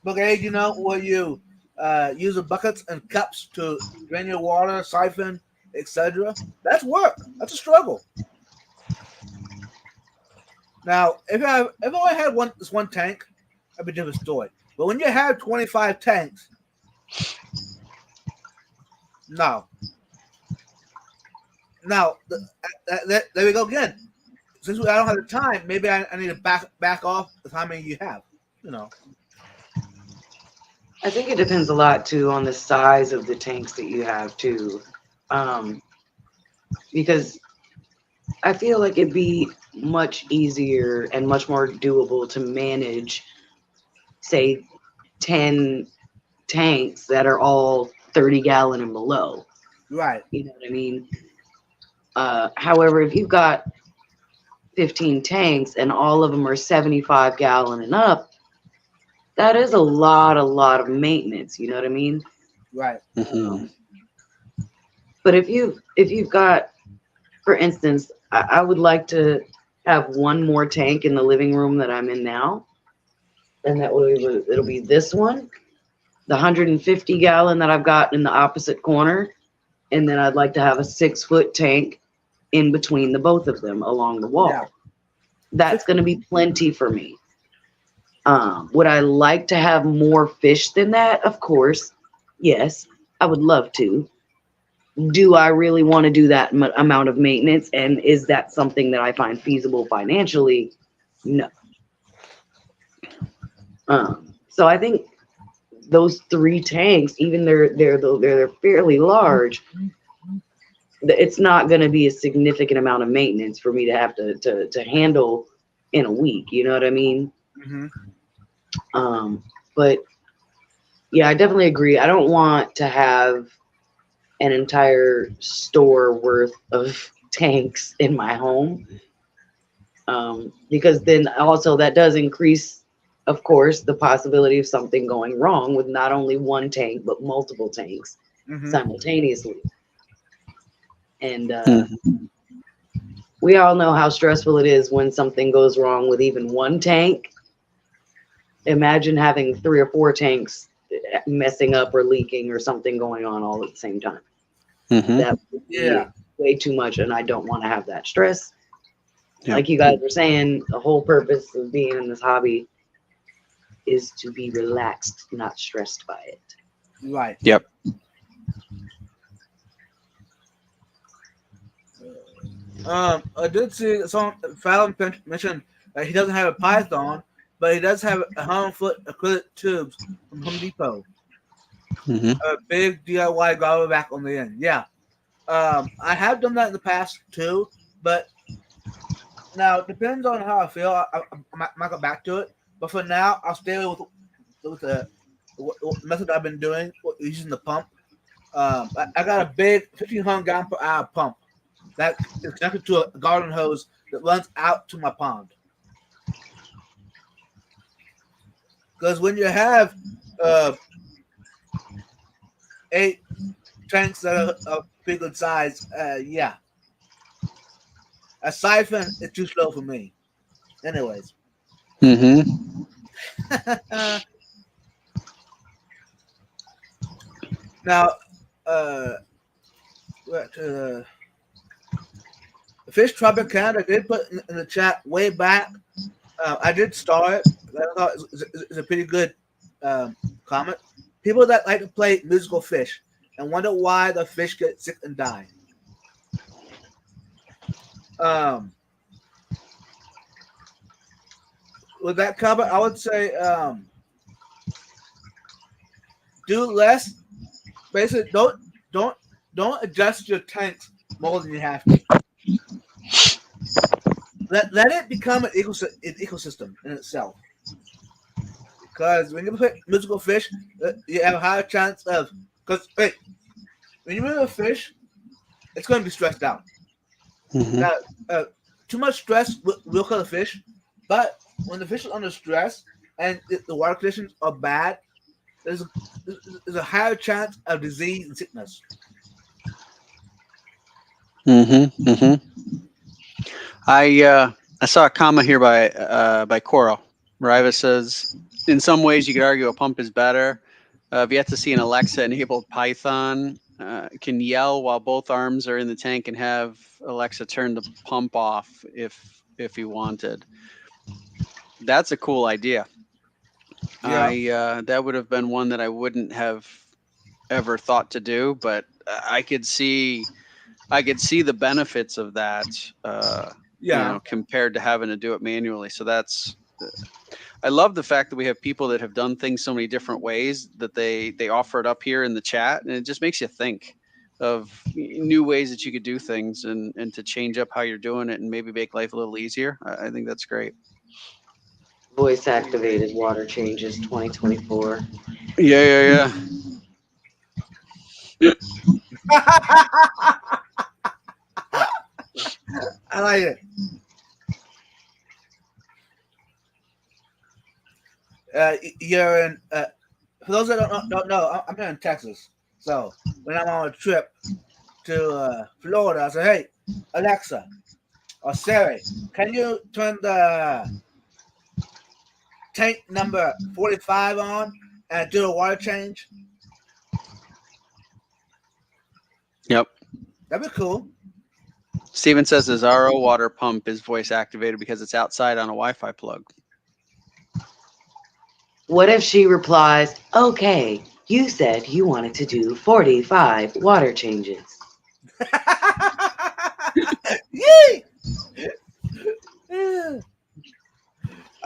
brigade, where you use the buckets and cups to drain your water, siphon, etc. That's work. That's a struggle. Now, if I only had this one tank, that'd be a different story. But when you have 25 tanks, no. Now, there we go again. Since I don't have the time, maybe I need to back off the how many you have. I think it depends a lot too on the size of the tanks that you have too, because I feel like it'd be much easier and much more doable to manage, say, 10 tanks that are all 30-gallon and below. Right. You know what I mean? However, if you've got 15 tanks and all of them are 75-gallon and up, that is a lot of maintenance. You know what I mean? Right. Mm-hmm. But if you've got, for instance, I would like to have one more tank in the living room that I'm in now, and it'll be this one, the 150-gallon that I've got in the opposite corner, and then I'd like to have a 6-foot tank in between the both of them along the wall. Yeah. That's going to be plenty for me. Would I like to have more fish than that? Of course, yes, I would love to. Do I really want to do that amount of maintenance? And is that something that I find feasible financially? No. So I think those 3 tanks, even they're fairly large, it's not going to be a significant amount of maintenance for me to have to handle in a week. You know what I mean? Mm-hmm. But yeah, I definitely agree. I don't want to have an entire store worth of tanks in my home, because then also that does increase, of course, the possibility of something going wrong with not only one tank but multiple tanks simultaneously. And we all know how stressful it is when something goes wrong with even one tank. Imagine having 3 or 4 tanks messing up or leaking or something going on all at the same time. That would be way too much, and I don't want to have that stress. Like you guys were saying, the whole purpose of being in this hobby is to be relaxed, not stressed by it. Right. Yep. I did see Fallon mentioned that he doesn't have a Python, but he does have a 100-foot acrylic tubes from Home Depot. A big DIY grabber back on the end. Yeah. I have done that in the past too, but now it depends on how I feel. I might go back to it, but for now, I'll stay with the what method I've been doing using the pump. I got a big 1,500 gallon per hour pump that is connected to a garden hose that runs out to my pond. Because when you have 8 tanks that are of pretty good size, yeah, a siphon is too slow for me. Anyways. Mm-hmm. Now, Fish Tropicana did put in the chat way back. I did star it. I thought it's a pretty good comment. People that like to play musical fish and wonder why the fish get sick and die. With that comment, I would say do less. Basically, don't adjust your tanks more than you have to. Let it become an ecosystem in itself. Because when you put musical fish, you have a higher chance of. Because when you move a fish, it's going to be stressed out. Mm-hmm. Now, too much stress will kill the fish. But when the fish is under stress and the water conditions are bad, there's a higher chance of disease and sickness. Mm-hmm. Mm-hmm. I saw a comment here by Coral. Riva says, in some ways you could argue a pump is better. I've yet to see an Alexa-enabled Python can yell while both arms are in the tank and have Alexa turn the pump off if he wanted. That's a cool idea. Yeah. That would have been one that I wouldn't have ever thought to do, but I could see the benefits of that. You know, compared to having to do it manually. So I love the fact that we have people that have done things so many different ways that they offer it up here in the chat, and it just makes you think of new ways that you could do things and to change up how you're doing it and maybe make life a little easier. I think that's great. Voice activated water changes 2024. Yeah. I like it. You're in. For those that don't know, I'm here in Texas. So when I'm on a trip to Florida, I say, "Hey, Alexa or Siri, can you turn the tank number 45 on and do a water change?" Yep. That'd be cool. Steven says his RO water pump is voice activated because it's outside on a Wi-Fi plug. What if she replies, okay, you said you wanted to do 45 water changes. Yay! I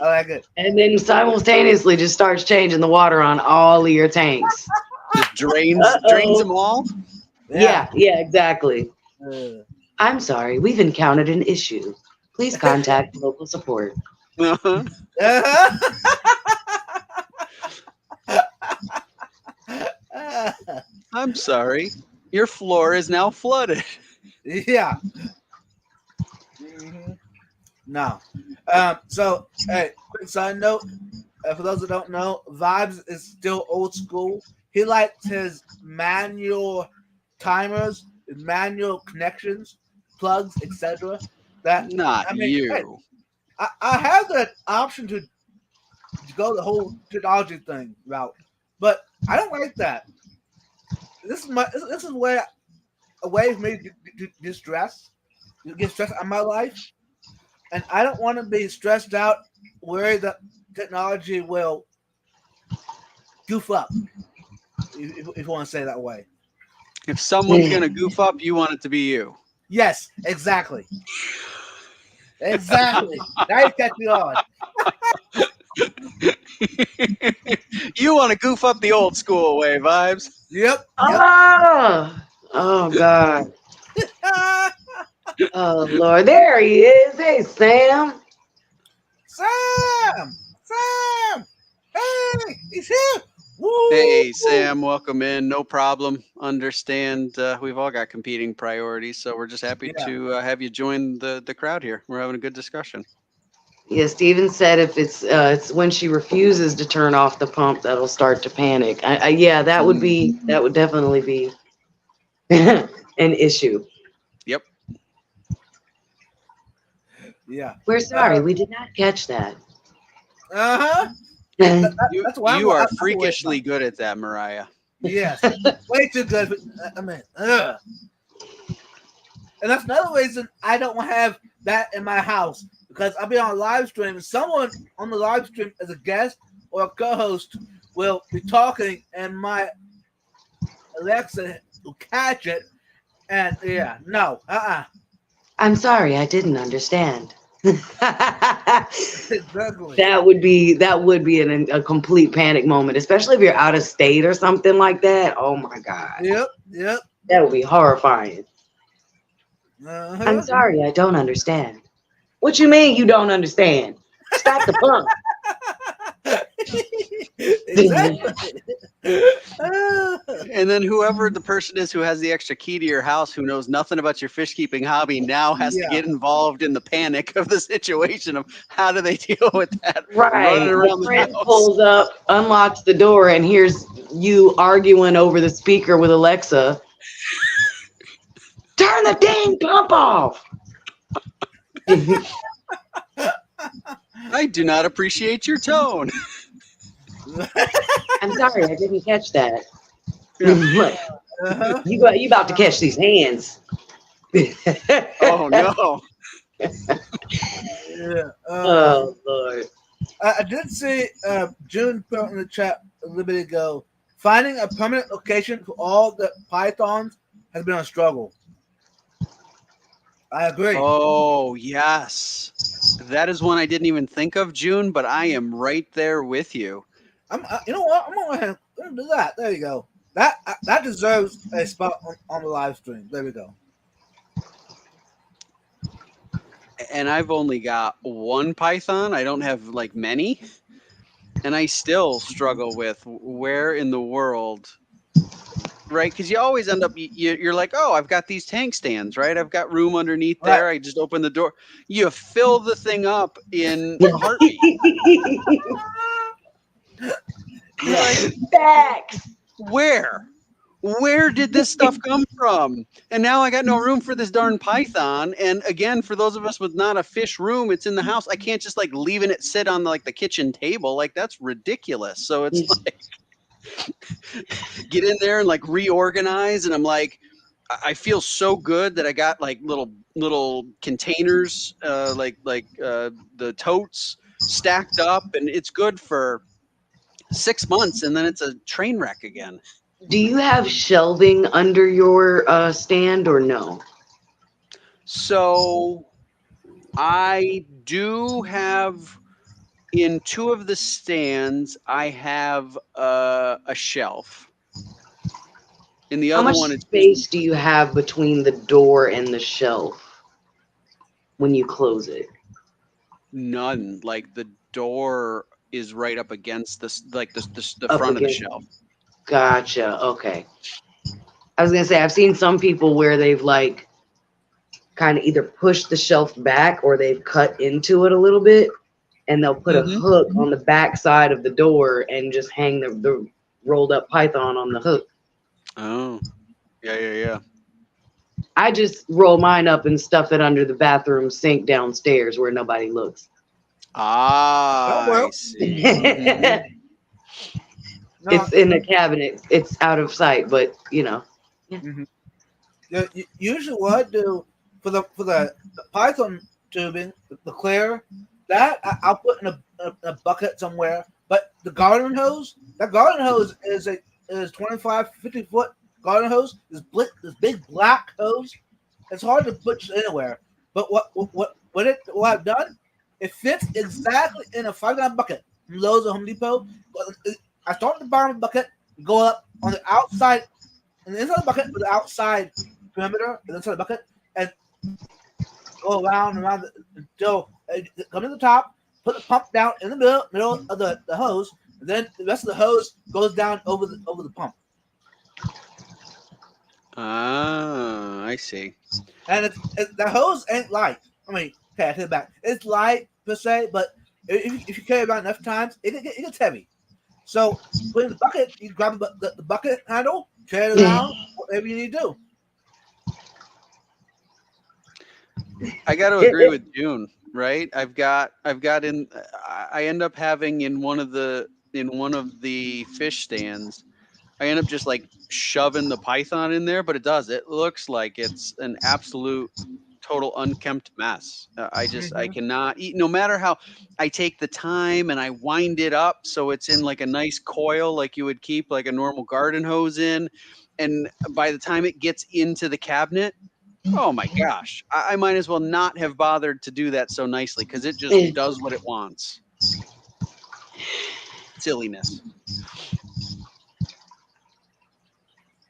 like it. And then simultaneously just starts changing the water on all of your tanks. Just drains them all? Yeah, exactly. I'm sorry, we've encountered an issue. Please contact local support. Uh-huh. I'm sorry. Your floor is now flooded. Yeah. Mm-hmm. No. So, hey, quick side note. For those that don't know, Vibes is still old school. He likes his manual timers, his manual connections, plugs, etc. Not you. Hey, I have the option to go the whole technology thing route, but I don't like that. This is a way for me to get stressed out of my life, and I don't want to be stressed out, worried that technology will goof up. If you want to say it that way. If someone's gonna goof up, you want it to be you. Yes, exactly. Exactly. Now you catch me on. You want to goof up the old school way, Vibes. Yep. Oh God. Oh Lord, there he is. Hey, Sam. Sam. Hey, he's here. Woo! Hey, Sam, welcome in. No problem. Understand. We've all got competing priorities, so we're just happy Yeah. to have you join the crowd here. We're having a good discussion. Yeah, Steven said if it's when she refuses to turn off the pump that'll start to panic. Yeah, that would definitely be an issue. Yep. Yeah. We're sorry, we did not catch that. Uh-huh. That's why You I'm are freakishly good at that, Mariah. Yes. Way too good. But, I mean, ugh. And that's another reason I don't have that in my house, because I'll be on a live stream and someone on the live stream as a guest or a co-host will be talking and my Alexa will catch it. And yeah, no, I'm sorry, I didn't understand. Exactly. That would be a complete panic moment, especially if you're out of state or something like that. Oh my God. Yep. That would be horrifying. Uh-huh. I'm sorry, I don't understand. What you mean you don't understand? Stop the pump. Exactly. And then whoever the person is who has the extra key to your house, who knows nothing about your fish keeping hobby, now has to get involved in the panic of the situation of how do they deal with that. Right. Running around the Friend house. pulls up, unlocks the door, and here's you arguing over the speaker with Alexa. Turn the dang pump off. I do not appreciate your tone. I'm sorry, I didn't catch that. What? Uh-huh. You about to catch these hands. Oh no. Yeah. Oh Lord. I did see June put in the chat a little bit ago. Finding a permanent location for all the pythons has been a struggle. I agree. Oh yes. That is one I didn't even think of, June, but I am right there with you. You know what? I'm gonna do that. There you go. That deserves a spot on the live stream. There we go. And I've only got one python. I don't have like many. And I still struggle with where in the world, right? Because you always end up, you're like, oh, I've got these tank stands, right? I've got room underneath there. I just open the door. You fill the thing up in a heartbeat. Like, Back. Where did this stuff come from? And now I got no room for this darn python. And again, for those of us with not a fish room, it's in the house. I can't just like leaving it sit on like the kitchen table. Like that's ridiculous. So it's like get in there and like reorganize. And I'm like, I feel so good that I got like little containers, like the totes stacked up, and it's good for 6 months, and then it's a train wreck again. Do you have shelving under your stand or no? So I do have, in two of the stands, I have a shelf. In the How other much one, it's space do you have between the door and the shelf when you close it? none. Like the door is right up against this, like the Up front of the against- shelf. Gotcha. Okay. I was gonna say I've seen some people where they've like kind of either pushed the shelf back or they've cut into it a little bit, and they'll put a hook on the back side of the door and just hang the rolled up python on the hook. Oh, yeah. I just roll mine up and stuff it under the bathroom sink downstairs where nobody looks. Ah, well. I see. No, It's in the cabinet. It's out of sight, but you know. usually what I do for the python tubing, the clear, that I'll put in a bucket somewhere. But the garden hose, that garden hose is 25, 50 foot garden hose. This big black hose. It's hard to put anywhere. But what I've done, it fits exactly in a 5-gallon bucket from Lowe's or Home Depot. I start at the bottom of the bucket, go up on the outside, and the inside of the bucket with the outside perimeter, and inside the bucket, and go around until come to the top, put the pump down in the middle of the hose, and then the rest of the hose goes down over the pump. Ah, I see. And the hose ain't light. I mean, okay, I take it back. It's light per se, but if you carry it around enough times, it gets heavy. So put in the bucket, you grab the bucket handle, carry it around, whatever you need to do. I got to agree with June, right? I end up having in one of the fish stands, I end up just like shoving the python in there, but it looks like it's an absolute total unkempt mess. I cannot eat, no matter how I take the time and I wind it up so it's in like a nice coil like you would keep like a normal garden hose in, and by the time it gets into the cabinet, oh my gosh, I might as well not have bothered to do that so nicely because it just does what it wants. Silliness.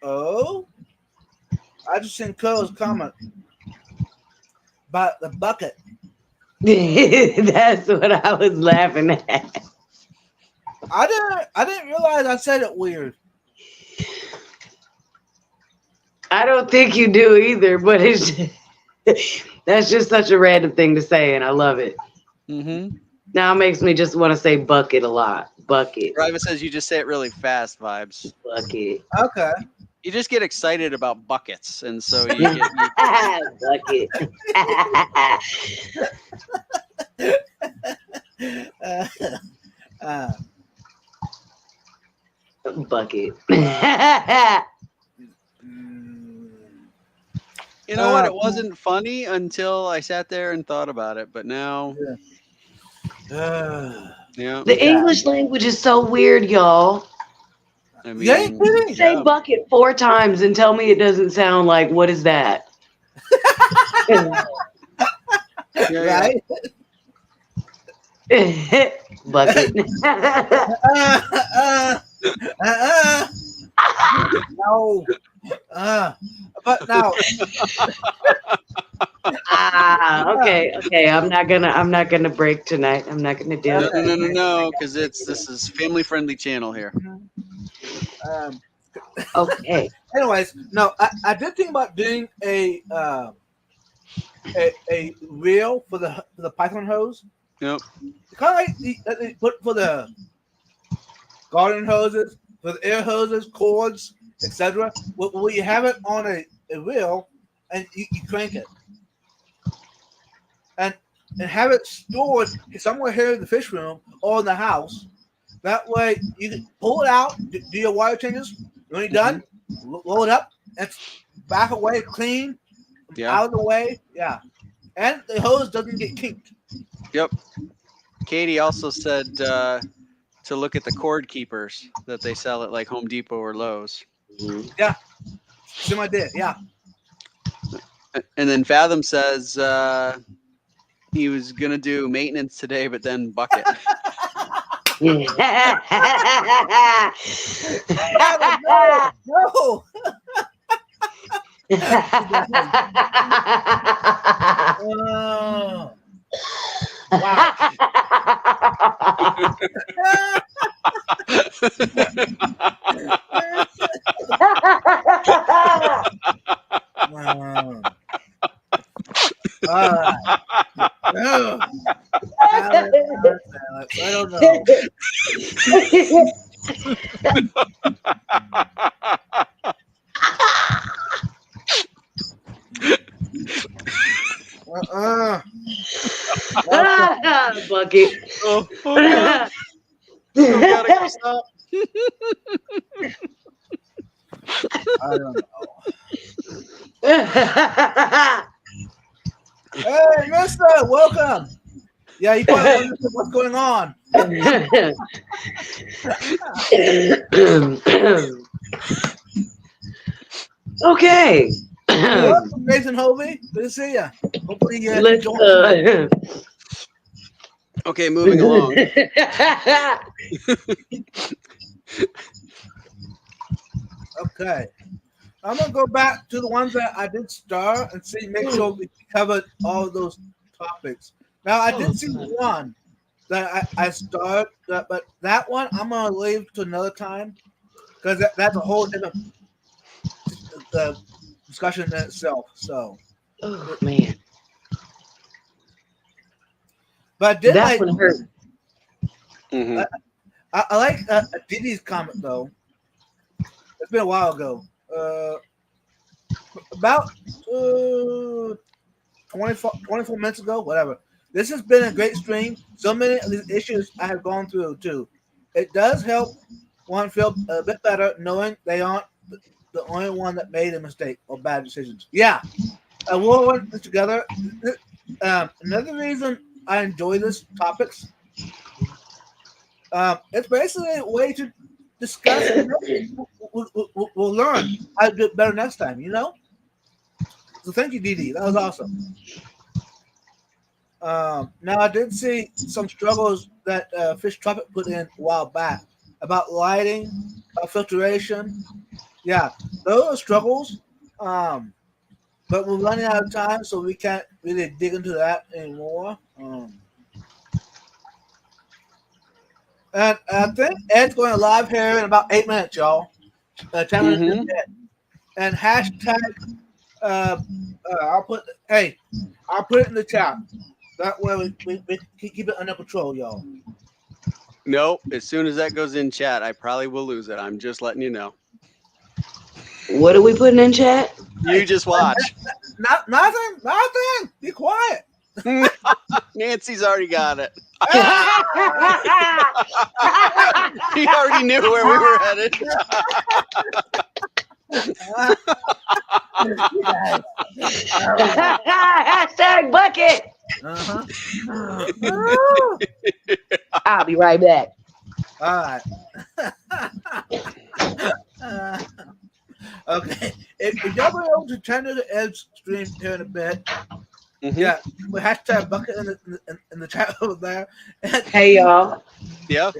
Oh, I just seen Cole's comment about the bucket. That's what I was laughing at. I didn't realize I said it weird. I don't think you do either, but that's just such a random thing to say, and I love it. Mm-hmm. Now it makes me just want to say bucket a lot. Bucket. Riva says you just say it really fast, Vibes. Bucket. Okay. You just get excited about buckets, and so you get bucket. Bucket. You know what? It wasn't funny until I sat there and thought about it, but now, yeah. The English language is so weird, y'all. I mean, say bucket 4 times and tell me it doesn't sound like, what is that? Right? Bucket. No. But now. Okay. I'm not gonna break tonight. I'm not gonna do it. No, because this is family friendly channel here. Okay. Anyways, no, I did think about doing a reel for the Python hose. Yep. Kind of like they put for the garden hoses, for the air hoses, cords, etc. Well, you have it on a reel and you crank it, and have it stored somewhere here in the fish room or in the house. That way you can pull it out, do your water changes. When you're done, roll it up, and back away, clean, out of the way. Yeah, and the hose doesn't get kinked. Yep. Katie also said to look at the cord keepers that they sell at like Home Depot or Lowe's. Yeah, same idea. Yeah. And then Fathom says he was gonna do maintenance today, but then bucket. No. Wow. I don't know. Bucket. Oh God. Gotta stop. I don't know. Hey, mister, welcome. Yeah, you probably wonder what's going on. Okay. Welcome, Nathan Hovey. Good to see you. Hopefully you enjoy. Okay, moving along. Okay. I'm gonna go back to the ones that I did start and make sure we covered all of those topics. Now I did see one that I started, but that one I'm gonna leave to another time because that's a whole different discussion in itself. So, Oh man, but I did that like one hurt. Mhm. I like Diddy's comment though. It's been a while ago. About 24 minutes ago, whatever. This has been a great stream. So many of these issues I have gone through too. It does help one feel a bit better knowing they aren't the only one that made a mistake or bad decisions. Yeah, we'll work this together. Another reason I enjoy this topics, it's basically a way to discuss. We'll learn how to do it better next time. So thank you, Didi. That was awesome. Now I did see some struggles that Fish Trumpet put in a while back about lighting, filtration. Yeah, those are struggles. But we're running out of time, so we can't really dig into that anymore. And I think Ed's going live here in about 8 minutes, y'all. 10 minutes. Mhm. And hashtag. I'll put it in the chat. That way we keep it under control, y'all. Nope. As soon as that goes in chat, I probably will lose it. I'm just letting you know. What are we putting in chat? You just watch. Nothing. Be quiet. Nancy's already got it. He already knew where we were headed. Hashtag bucket. I'll be right back. All right. Okay. If y'all be able to turn to the Ed's stream here in a bit, yeah, with hashtag bucket in the chat over there. Hey y'all. Yeah.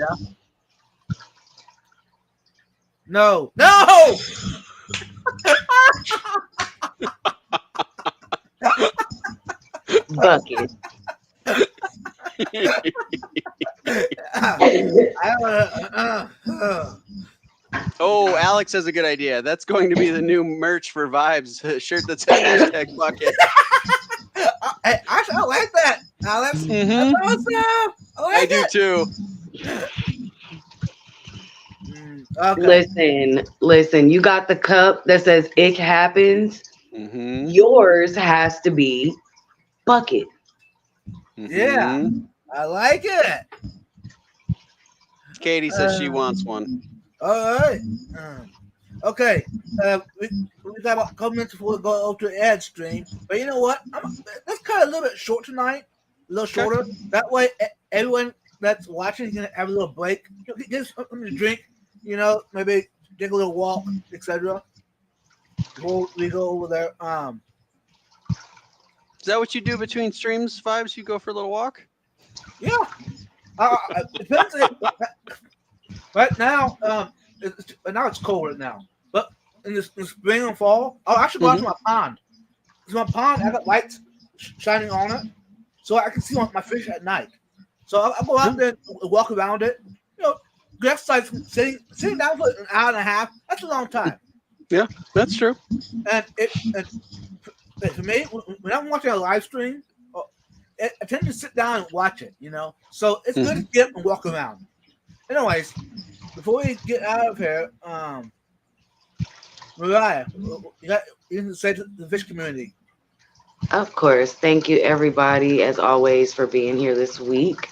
No. Bucket. Oh, Alex has a good idea. That's going to be the new merch for Vibes. A shirt that says hashtag bucket. I like that, Alex. Mhm. That's awesome. I do too. Okay. Listen. You got the cup that says "It happens." Mhm. Yours has to be bucket. Yeah, Mhm. I like it. Katie says she wants one. All right. Okay. We got about a couple minutes before we go over to Ed's stream. But you know what? Let's cut it a little bit short tonight. A little shorter. That way, everyone that's watching can have a little break. Get something to drink. Maybe take a little walk, etc. Before we go over there. Is that what you do between streams, Vibes? You go for a little walk? Yeah. It depends. Right now, now it's cold right now. But in the spring and fall, I should go out to my pond. Because my pond, I got lights shining on it, so I can see my fish at night. So I'll go out there and walk around it. Good exercise. Sitting down for an hour and a half, that's a long time. Yeah, that's true. And for me, when I'm watching a live stream, I tend to sit down and watch it, So it's good to get up and walk around. Anyways, before we get out of here, Mariah, you can say to the fish community. Of course. Thank you, everybody, as always, for being here this week.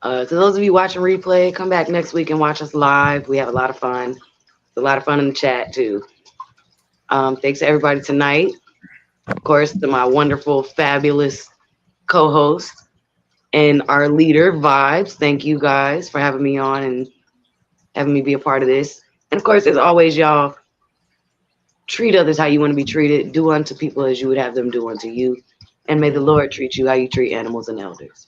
To those of you watching replay, come back next week and watch us live. We have a lot of fun. A lot of fun in the chat, too. Thanks to everybody tonight. Of course, to my wonderful, fabulous co-host and our leader, Vibes. Thank you guys for having me on and having me be a part of this. And of course, as always, y'all, treat others how you want to be treated. Do unto people as you would have them do unto you. And may the Lord treat you how you treat animals and elders.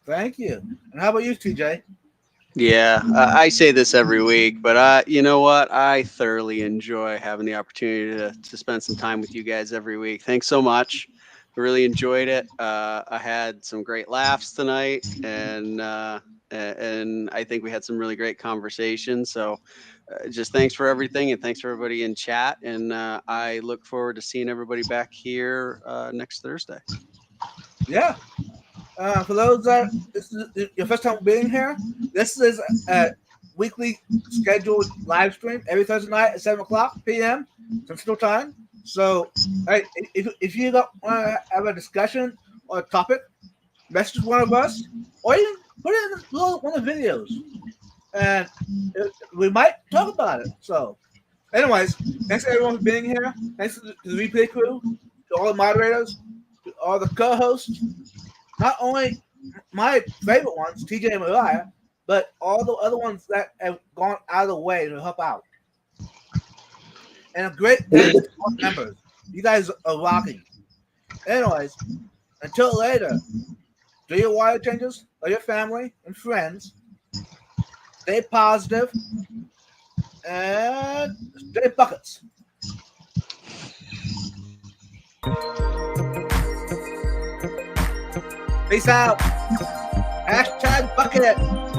Thank you. And how about you, TJ? Yeah, I say this every week, but you know what? I thoroughly enjoy having the opportunity to spend some time with you guys every week. Thanks so much. Really enjoyed it. I had some great laughs tonight, and I think we had some really great conversations. So, just thanks for everything, and thanks for everybody in chat. And I look forward to seeing everybody back here next Thursday. Yeah. For those that this is your first time being here, this is a weekly scheduled live stream every Thursday night at 7:00 p.m. Central Time. So, hey, if you want to have a discussion or a topic, message one of us, or even put it in one of the videos, and we might talk about it. So, anyways, thanks to everyone for being here. Thanks to the replay crew, to all the moderators, to all the co-hosts. Not only my favorite ones, TJ and Mariah, but all the other ones that have gone out of the way to help out. And a great thanks to all members. You guys are rocking. Anyways, until later, do your water changes, love your family and friends. Stay positive and stay buckets. Peace out. #bucket.